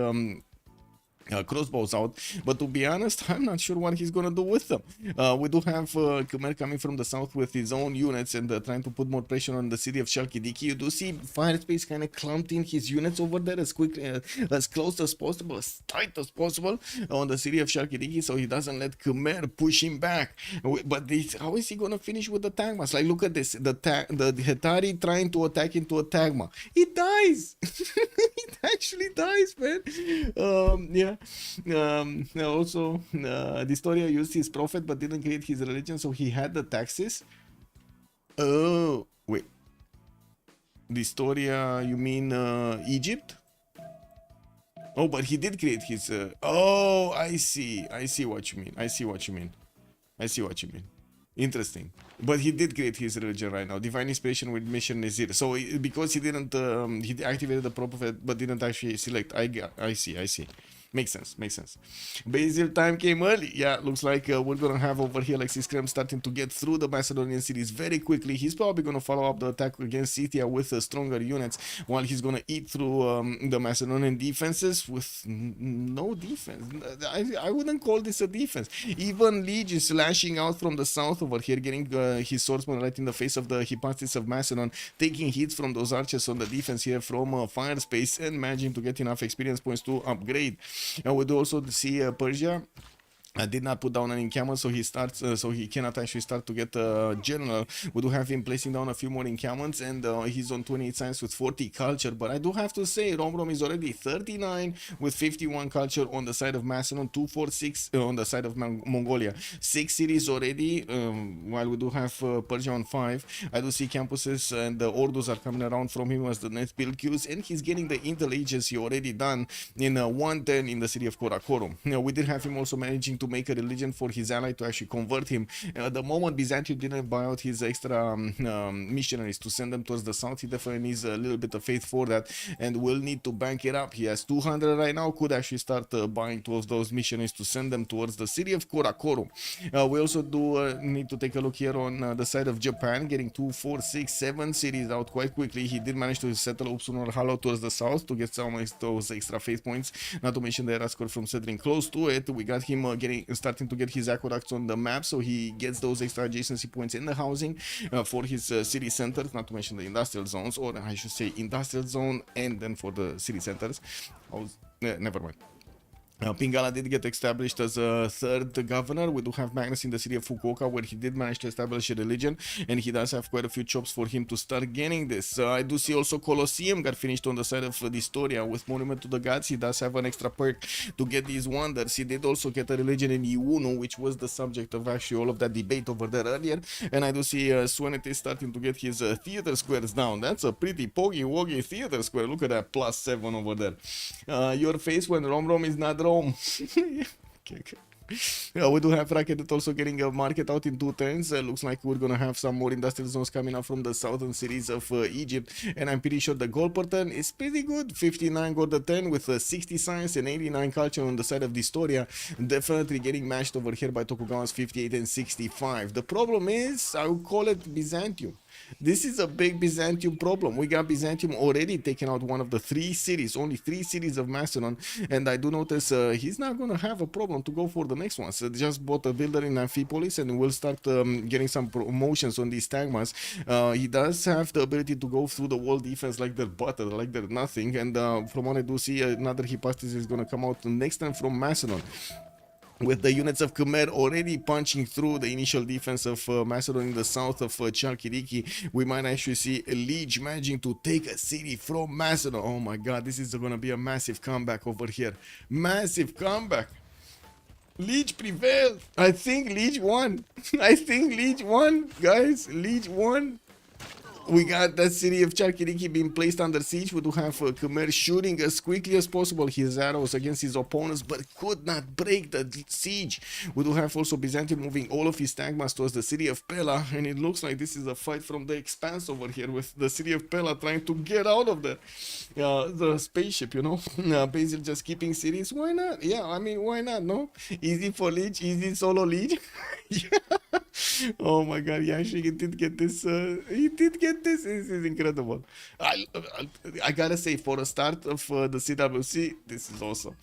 A: crossbows out, but to be honest, I'm not sure what he's gonna do with them. We do have Khmer coming from the south with his own units and trying to put more pressure on the city of Chalkidiki. You do see Firespace kind of clumped in his units over there as quickly, as close as possible, as tight as possible on the city of Chalkidiki, so he doesn't let Khmer push him back. But how is he gonna finish with the Tagmas? Like, look at this, the Hetari trying to attack into a Tagma. He dies. It actually dies, man. Yeah. Also, Distoria used his prophet but didn't create his religion, so he had the taxes. Oh, wait. Distoria, you mean Egypt? Oh, but he did create his. Oh, I see. I see what you mean. I see what you mean. I see what you mean. Interesting. But he did create his religion right now. Divine inspiration with mission Nazir. So because he didn't, he activated the prophet but didn't actually select. I see. Makes sense, makes sense. Basil time came early. Yeah, looks like we're gonna have over here Alexis Krem starting to get through the Macedonian cities very quickly. He's probably gonna follow up the attack against Scythia with stronger units, while he's gonna eat through the Macedonian defenses with no defense. I wouldn't call this a defense. Even Liege is lashing out from the south over here, getting his swordsman right in the face of the Hippostasis of Macedon, taking hits from those archers on the defense here from Firespace and managing to get enough experience points to upgrade. And we do also see Persia. I did not put down an encampment, so he starts, so he cannot actually start to get general. We do have him placing down a few more encampments, and he's on 28 science with 40 culture. But I do have to say, Rom is already 39 with 51 culture on the side of Macedon, 246 on the side of Mongolia. 6 cities already, while we do have Persia on 5. I do see campuses and the orders are coming around from him as the next build queues, and he's getting the intel agency already done in 110 in the city of Karakorum. We did have him also managing to make a religion for his ally to actually convert him. At the moment Byzantium didn't buy out his extra missionaries to send them towards the south. He definitely needs a little bit of faith for that and will need to bank it up. He has 200 right now, could actually start buying towards those missionaries to send them towards the city of Karakorum. We also do need to take a look here on the side of Japan, getting 2, 4, 6, 7 cities out quite quickly. He did manage to settle Upsunor Hollow towards the south to get some of those extra faith points, not to mention the Erascore from settling close to it. We got him starting to get his aqueducts on the map, so he gets those extra adjacency points in the housing for his city centers, not to mention the industrial zones, or I should say industrial zone, and then for the city centers. Never mind. Pingala did get established as a third governor. We do have Magnus in the city of Fukuoka, where he did manage to establish a religion, and he does have quite a few chops for him to start getting this. I do see also Colosseum got finished on the side of Distoria with Monument to the Gods. He does have an extra perk to get these wonders. He did also get a religion in Iuno, which was the subject of actually all of that debate over there earlier. And I do see Swenete starting to get his theater squares down. That's a pretty poggy-woggy theater square. Look at that +7 over there. Your face when Rom is not Rome. Okay. Yeah, we do have Racket also getting a market out in 2 turns. Looks like we're gonna have some more industrial zones coming up from the southern cities of Egypt, and I'm pretty sure the gold per turn is pretty good. 59 gold a turn with 60 science and 89 culture on the side of Distoria. Definitely getting matched over here by Tokugawa's 58 and 65. The problem is, I would call it Byzantium. This is a big Byzantium problem. We got Byzantium already taking out one of the 3 cities, only 3 cities of Macedon, and I do notice he's not gonna have a problem to go for the next one. So just bought a builder in Amphipolis and will start getting some promotions on these Tagmas. He does have the ability to go through the wall defense like they're butter, like they're nothing, and from what I do see, another Hippostasis is gonna come out next time from Macedon. with the units of Khmer already punching through the initial defense of Macedon in the south of Chalkidiki, we might actually see a Liege managing to take a city from Macedon. Oh my god, this is going to be a massive comeback over here. Massive comeback. Liege prevailed. I think Liege won. I think Liege won, guys. Liege won. We got that city of Chalkidiki being placed under siege. We do have Khmer shooting as quickly as possible his arrows against his opponents, but could not break the siege. We do have also Byzantium moving all of his tagmas towards the city of Pella, and it looks like this is a fight from the expanse over here, with the city of Pella trying to get out of the spaceship, you know. Basil just keeping cities. Why not? Yeah, I mean, why not? No, easy for Liege, easy solo Liege. Yeah. Oh my god, yeah, actually he did get this. He did get this. This is incredible. I gotta say, for the start of the CWC, this is awesome.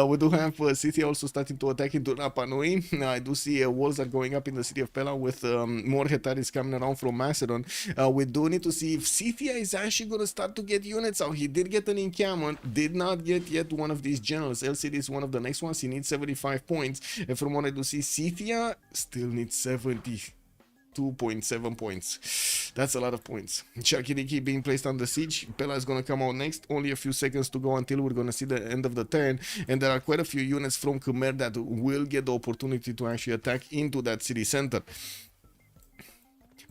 A: We do have City also starting to attack into Rapa Nui. I do see walls are going up in the city of Pella with more Hetaris coming around from Macedon. We do need to see if Scythia is actually going to start to get units out. He did get an encampment, did not get yet one of these generals. LCD is one of the next ones. He needs 75 points. And from what I do see, Scythia still needs 72.7 points. That's a lot of points. Chalkidiki being placed under siege. Pella is going to come out next. Only a few seconds to go until we're going to see the end of the turn. And there are quite a few units from Khmer that will get the opportunity to actually attack into that city center.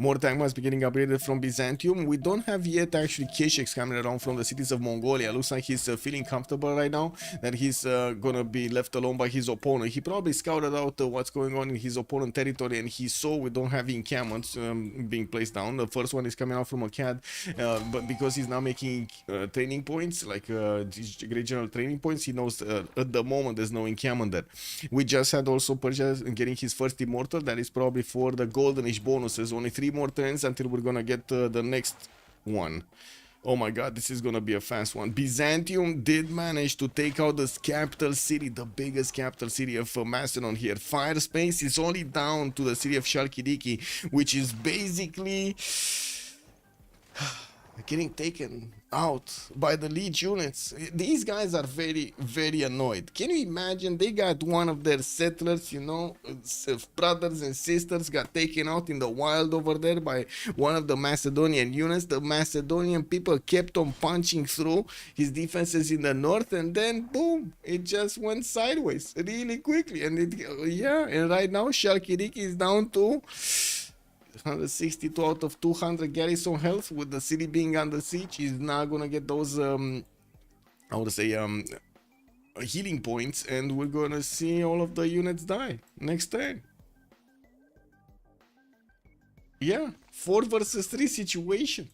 A: More tagmas beginning upgraded from Byzantium. We don't have yet actually Kesheks coming around from the cities of Mongolia. Looks like he's feeling comfortable right now, that he's gonna be left alone by his opponent. He probably scouted out what's going on in his opponent territory, and he saw we don't have encampments being placed down. The first one is coming out from a CAD, but because he's now making training points, like regional training points, he knows at the moment there's no encampment there. We just had also Persia getting his first immortal. That is probably for the goldenish bonuses. Only 3 more turns until we're gonna get the next one. Oh my god, this is gonna be a fast one. Byzantium did manage to take out the capital city, the biggest capital city of Macedon here. Fire space is only down to the city of Chalkidiki, which is basically getting taken out by the Liege units. These guys are very, very annoyed. Can you imagine? They got one of their settlers, you know, brothers and sisters got taken out in the wild over there by one of the Macedonian units. The Macedonian people kept on punching through his defenses in the north, and then boom, it just went sideways really quickly. And and right now Chalkidiki is down to 162 out of 200 garrison health, with the city being under siege. He's not gonna get those I would say healing points, and we're gonna see all of the units die next turn. Yeah, 4 versus 3 situation.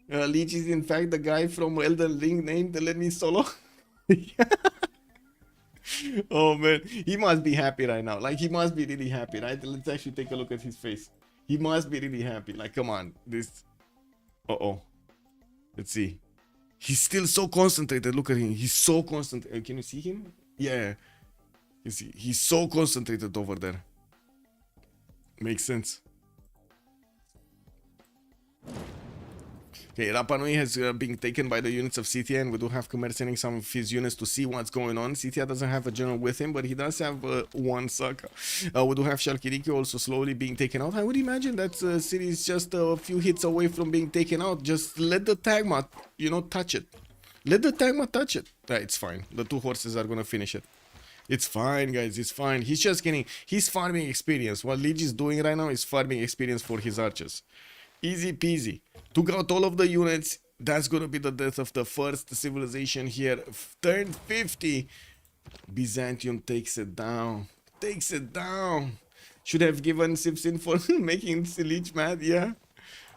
A: Liege is in fact the guy from Elden Ring named Let Me Solo. Oh man, he must be happy right now. Like, he must be really happy, right? Let's actually take a look at his face. He must be really happy. Like, come on, this. Let's see. He's still so concentrated. Look at him. He's so concentrated. Can you see him? Yeah. You see, he's so concentrated over there. Makes sense. Okay, Rapa Nui has been taken by the units of Scythia, and we do have Khmer sending some of his units to see what's going on. Scythia doesn't have a general with him, but he does have one Saka. We do have Chalkidiki also slowly being taken out. I would imagine that city is just a few hits away from being taken out. Just let the tagma, you know, touch it. Let the tagma touch it. It's fine. The 2 horses are gonna finish it. It's fine, guys. It's fine. He's just getting his farming experience. What Liege is doing right now is farming experience for his archers. Easy peasy. Took out all of the units. That's gonna be the death of the first civilization here. Turn 50. Byzantium takes it down. Takes it down. Should have given Civ6 for making Liege mad, yeah.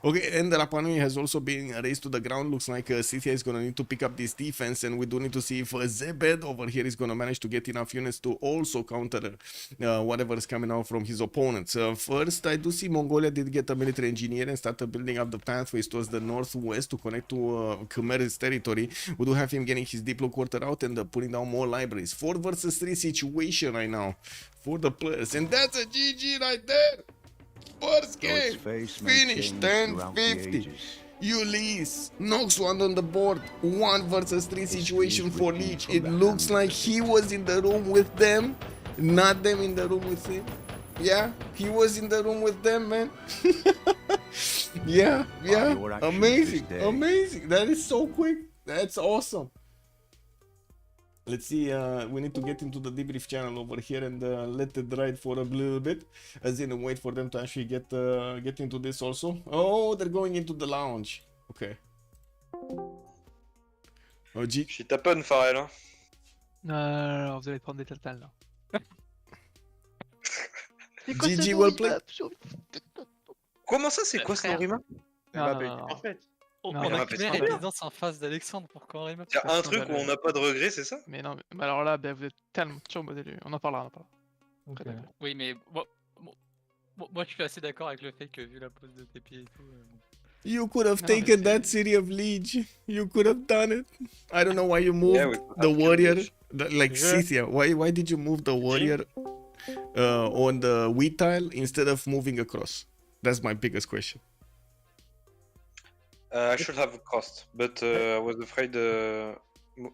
A: Okay, and the Rapa Nui has also been raised to the ground. Looks like Scythia is going to need to pick up this defense, and we do need to see if Zebed over here is going to manage to get enough units to also counter whatever is coming out from his opponents. First, I do see Mongolia did get a military engineer and started building up the pathways towards the northwest to connect to Khmer's territory. We do have him getting his Diplo quarter out and putting down more libraries. 4 versus 3 situation right now for the players, and that's a GG right there. First game, finished, turn 50. Ulyss knocks one on the board. 1 versus 3 situation for Liege. It looks like he was in the room with them Not them in the room with him. Yeah, he was in the room with them, man. Yeah, amazing, amazing. That is so quick. That's awesome. Let's see, we need to get into the debrief channel over here and let it ride for a little bit, as in wait for them to actually get into this also. Oh, they're going into the lounge. Okay. Oh, G.
D: Je suis taponne, Farrell. Hein.
E: Non, vous allez prendre des totales là.
A: GG, well played.
D: Comment ça, c'est quoi ce remap?
E: En fait,
B: on a Khmer et Byzance en face d'Alexandre pour qu'on remap.
D: Il y a un truc où on n'a pas de regrets, c'est ça?
E: Mais non, mais alors là, vous êtes tellement surmodélé. On en parlera,
C: Okay.
B: Oui, mais moi je suis assez d'accord avec le fait que vu la pose de TP et tout.
A: You could have taken that city of Liege. You could have done it. I don't know why you moved the warrior, like Scythia. Why did you move the warrior on the wheat tile instead of moving across? That's my biggest question.
D: I should have crossed, but I was afraid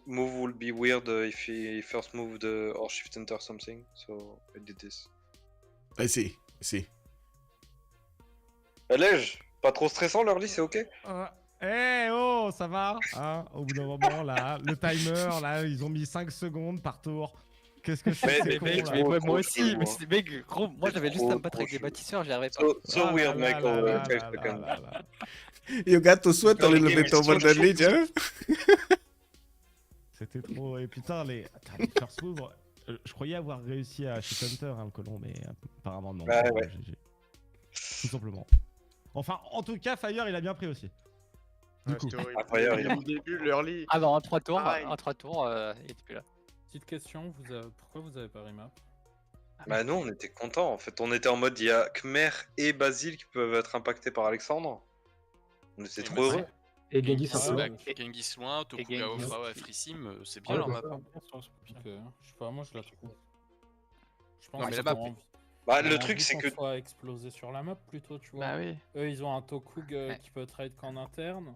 D: move would be weird if he first moved or shift enter something, so I did this.
A: I see.
D: Allège, pas trop stressant l'early, c'est ok?
F: Oh, ça va hein, au bout d'un moment, là, le timer, là, ils ont mis 5 secondes par tour. Qu'est-ce que c'est
B: Mais
F: con,
B: moi aussi, mais c'est mec, gros, moi j'avais juste à me battre avec des bâtisseurs, j'y arrivais pas.
D: So weird, Michael.
A: You got to sweat a little bit over the Liege, hein?
F: C'était trop... Et putain, les first move, je croyais avoir réussi à shit hunter, hein, le colon, mais apparemment non.
D: Ouais.
F: Tout simplement. Enfin, en tout cas, Fire, il a bien pris aussi. Du coup.
D: Fire, il a
E: Au début, l'early.
B: Ah non, en 3 tours, il était plus là.
C: Petite question, pourquoi vous avez pas remap?
D: Bah non, on était contents en fait. On était en mode il y a Khmer et Basile qui peuvent être impactés par Alexandre. On était trop heureux.
E: Et Genghis
B: Genghis loin, Tokugawa, Frissim, c'est bien leur map.
C: Je sais pas, moi je la trouve. Je pense
B: Non, mais
C: qu'ils
B: la map,
C: ont envie-
D: Bah
C: ils
D: le
C: ont
D: truc
C: envie
D: c'est
C: qu'on
D: que...
C: soit explosé sur la map plutôt, tu vois.
E: Bah oui.
C: Eux, ils ont un Tokug qui peut trade qu'en interne.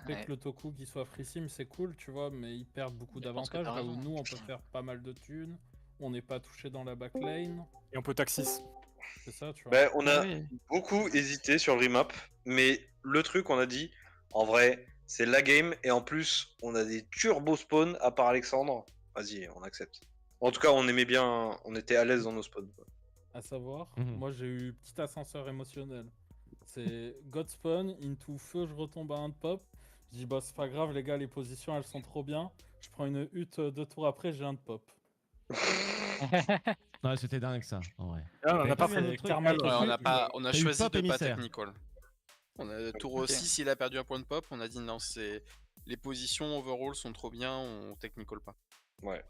C: Fait que le Tokug qui soit Frissim, c'est cool, tu vois, mais ils perdent beaucoup d'avantages. Là où nous, on peut faire pas mal de thunes. On n'est pas touché dans la backlane.
G: Et on peut taxis.
C: C'est ça, tu vois.
D: Bah on a beaucoup hésité sur le remap, mais le truc on a dit, en vrai, c'est la game, et en plus, on a des turbo spawns à part Alexandre. Vas-y, on accepte. En tout cas, on aimait bien, on était à l'aise dans nos spawns. Quoi.
C: À savoir, moi j'ai eu petit ascenseur émotionnel. C'est God Spawn, into feu, je retombe à un de pop. Je dis bah c'est pas grave les gars, les positions elles sont trop bien. Je prends une hutte 2 tours après, j'ai un de pop.
F: Non, c'était dingue ça, en vrai.
G: Ah, on a pas fait
B: on a choisi de pas technical. On a tour 6, il a perdu un point de pop, on a dit non, c'est les positions overall sont trop bien, on technical pas.
D: Ouais.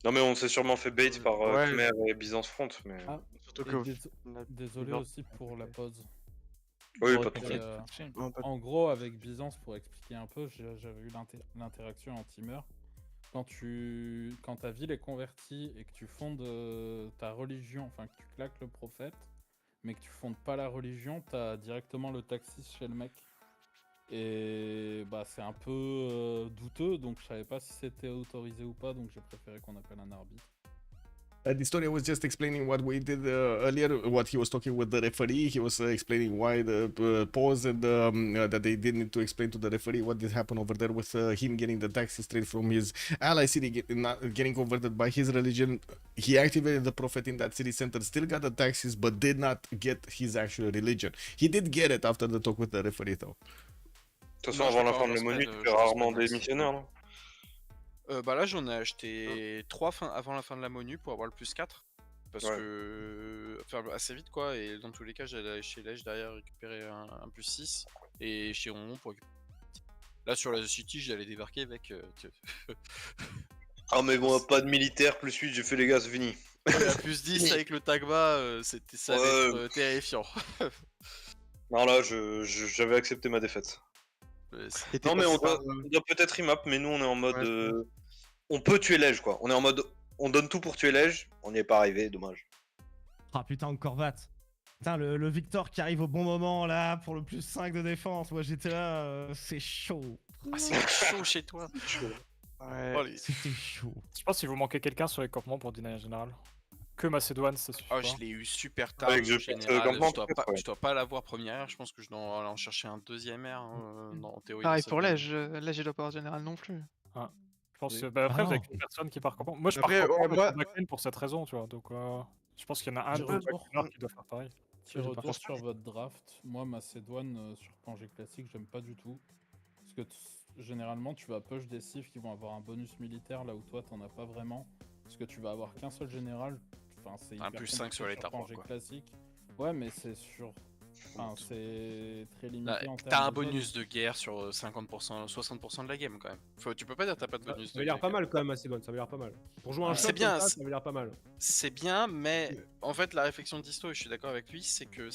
D: Non mais on s'est sûrement fait bait par Khmer et Byzance Front, mais...
E: Surtout que...
C: Désolé aussi pour la pause.
D: Oui, pas de
C: En gros, avec Byzance, pour expliquer un peu, j'avais eu l'interaction en teamer. Quand ta ville est convertie et que tu fondes ta religion, enfin que tu claques le prophète, mais que tu fondes pas la religion, t'as directement le taxis chez le mec. Et bah c'est un peu douteux, donc je savais pas si c'était autorisé ou pas, donc j'ai préféré qu'on appelle un arbitre.
A: The historian was just explaining what we did earlier, what he was talking with the referee. He was explaining why the pause and that they didn't need to explain to the referee what did happen over there with him getting the taxi straight from his ally city, getting converted by his religion. He activated the prophet in that city center, still got the taxis, but did not get his actual religion. He did get it after the talk with the referee, though.
D: De toute façon, avant la fin de la menu, tu fais rarement des missionnaires, non?
B: Bah là j'en ai acheté 3 avant la fin de la menu pour avoir le plus 4 parce que enfin assez vite quoi, et dans tous les cas j'allais chez Lège derrière récupérer un plus 6 et chez Ronron pour récupérer. Là sur la City j'allais débarquer avec
D: Ah mais bon, pas de militaire, plus 8, j'ai fait les gars, c'est fini.
B: La plus 10 avec le Tagba, c'était ça allait être terrifiant.
D: Non là j'avais accepté ma défaite. Non mais on doit peut-être remap, mais nous on est en mode on peut tuer Lège quoi, on est en mode on donne tout pour tuer Lège, on n'y est pas arrivé, dommage.
F: Ah putain, encore Vat. Putain, le Victor qui arrive au bon moment là pour le plus 5 de défense, moi j'étais là, c'est chaud.
B: Ah c'est chaud chez toi.
G: Ouais.
B: Oh, les-
F: C'était chaud.
G: Je pense qu'il vous manquait quelqu'un sur les campements pour dîner en général. Que Macédoine, ça suffit
B: Oh,
G: pas.
B: je l'ai eu super tard.
D: Avec
B: en
D: je pense,
B: général.
D: campement,
B: Je dois pas l'avoir première. Je pense que je dois aller en chercher un deuxième air en théorie.
E: Pareil
B: dans
E: pour
B: cette
E: Lège, Lège il doit pas avoir général non plus.
G: Je pense
C: Oui.
G: que après, vous avez
F: Ah.
G: qu'une personne qui part campement. Moi, je
H: Après,
G: pars campement
H: ouais,
G: avec
H: moi-
G: le backend pour cette raison, tu vois. Donc, je pense qu'il y en a un
C: Petit
G: de
C: retour.
G: qui doit faire pareil.
C: Petit
G: J'ai pas
C: retour
G: pensé.
C: sur votre draft. Moi, Macédoine, sur Plangé classique, j'aime pas du tout. Parce que généralement, tu vas push des cifs qui vont avoir un bonus militaire là où toi, t'en as pas vraiment. Parce que tu vas avoir qu'un seul général. Enfin, c'est
B: Un
C: hyper
B: plus 5 sur les
C: compliqué
B: tarpots,
C: Plangé
B: quoi.
C: classique. Ouais, mais c'est sur. Enfin, c'est très limité
B: Là,
C: en termes
B: t'as un
C: de zone.
B: bonus de guerre sur 50%, 60% de la game quand même. Tu peux pas dire que t'as pas de bonus
H: Ça
B: de
H: avait l'air
B: guerre.
H: pas mal quand même, Macédoine, ça avait l'air pas mal. Pour jouer un
B: C'est
H: shop
B: bien,
H: comme ça avait l'air pas mal.
B: C'est bien, mais en fait, la réflexion d'Histo, et je suis d'accord avec lui, c'est que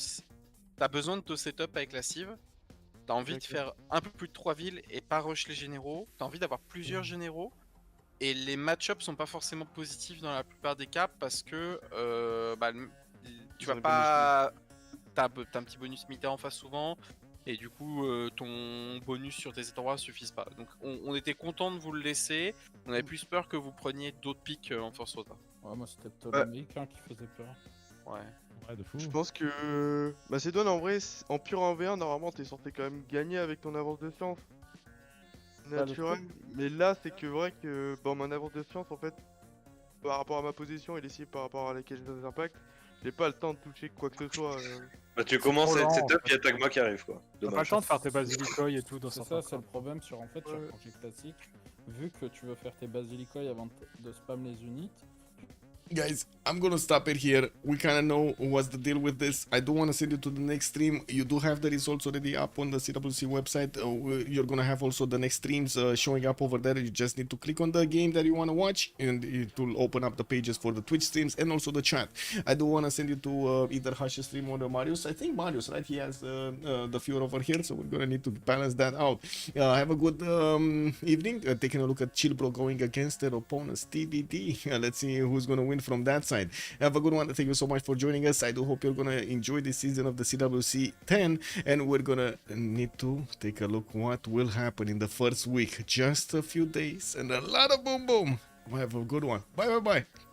B: t'as besoin de te setup avec la civ. T'as envie de faire un peu plus de 3 villes et pas rush les généraux. T'as envie d'avoir plusieurs généraux. Et les match-ups sont pas forcément positifs dans la plupart des cas parce que tu vas pas. T'as un petit bonus militaire en face souvent. Et du coup, ton bonus sur tes endroits suffisent pas. Donc, on était content de vous le laisser. On avait plus peur que vous preniez d'autres pics en force rota.
C: Ouais, moi, c'était Ptolémaique qui faisait peur.
B: Ouais.
F: Ouais, de fou.
H: Je pense que Macédoine en vrai, en pur 1v1, normalement t'es censé quand même gagner avec ton avance de science. Naturel. Mais là, c'est que vrai que bon, mon avance de science en fait, par rapport à ma position et les cibles par rapport à laquelle j'ai des impacts, j'ai pas le temps de toucher quoi que ce soit.
D: Bah, tu commences
G: trop
D: à être
G: lent,
D: setup,
G: en
D: il y a Tagma qui arrive quoi.
G: T'as pas le
D: Dommage.
G: temps de faire tes basilicoi et tout dans
C: C'est
G: certains
C: ça, c'est le
G: cas.
C: problème sur en fait sur
H: Ouais.
C: Plangé classique. Vu que tu veux faire tes basilicoi avant de spam les unités.
A: Guys, I'm gonna stop it here. We kind of know what's the deal with this. I do want to send you to the next stream. You do have the results already up on the CWC website. You're gonna have also the next streams showing up over there. You just need to click on the game that you want to watch, and it will open up the pages for the Twitch streams and also the chat. I do want to send you to either Hash's stream or Marius. I think Marius, right? He has the fewer over here, so we're gonna need to balance that out. Have a good evening. Taking a look at Chillbro going against their opponents, TBD. Let's see who's gonna win from that side. Have a good one. Thank you so much for joining us. I do hope you're gonna enjoy this season of the CWC 10, and we're gonna need to take a look what will happen in the first week. Just a few days and a lot of boom boom. Have a good one. Bye bye bye.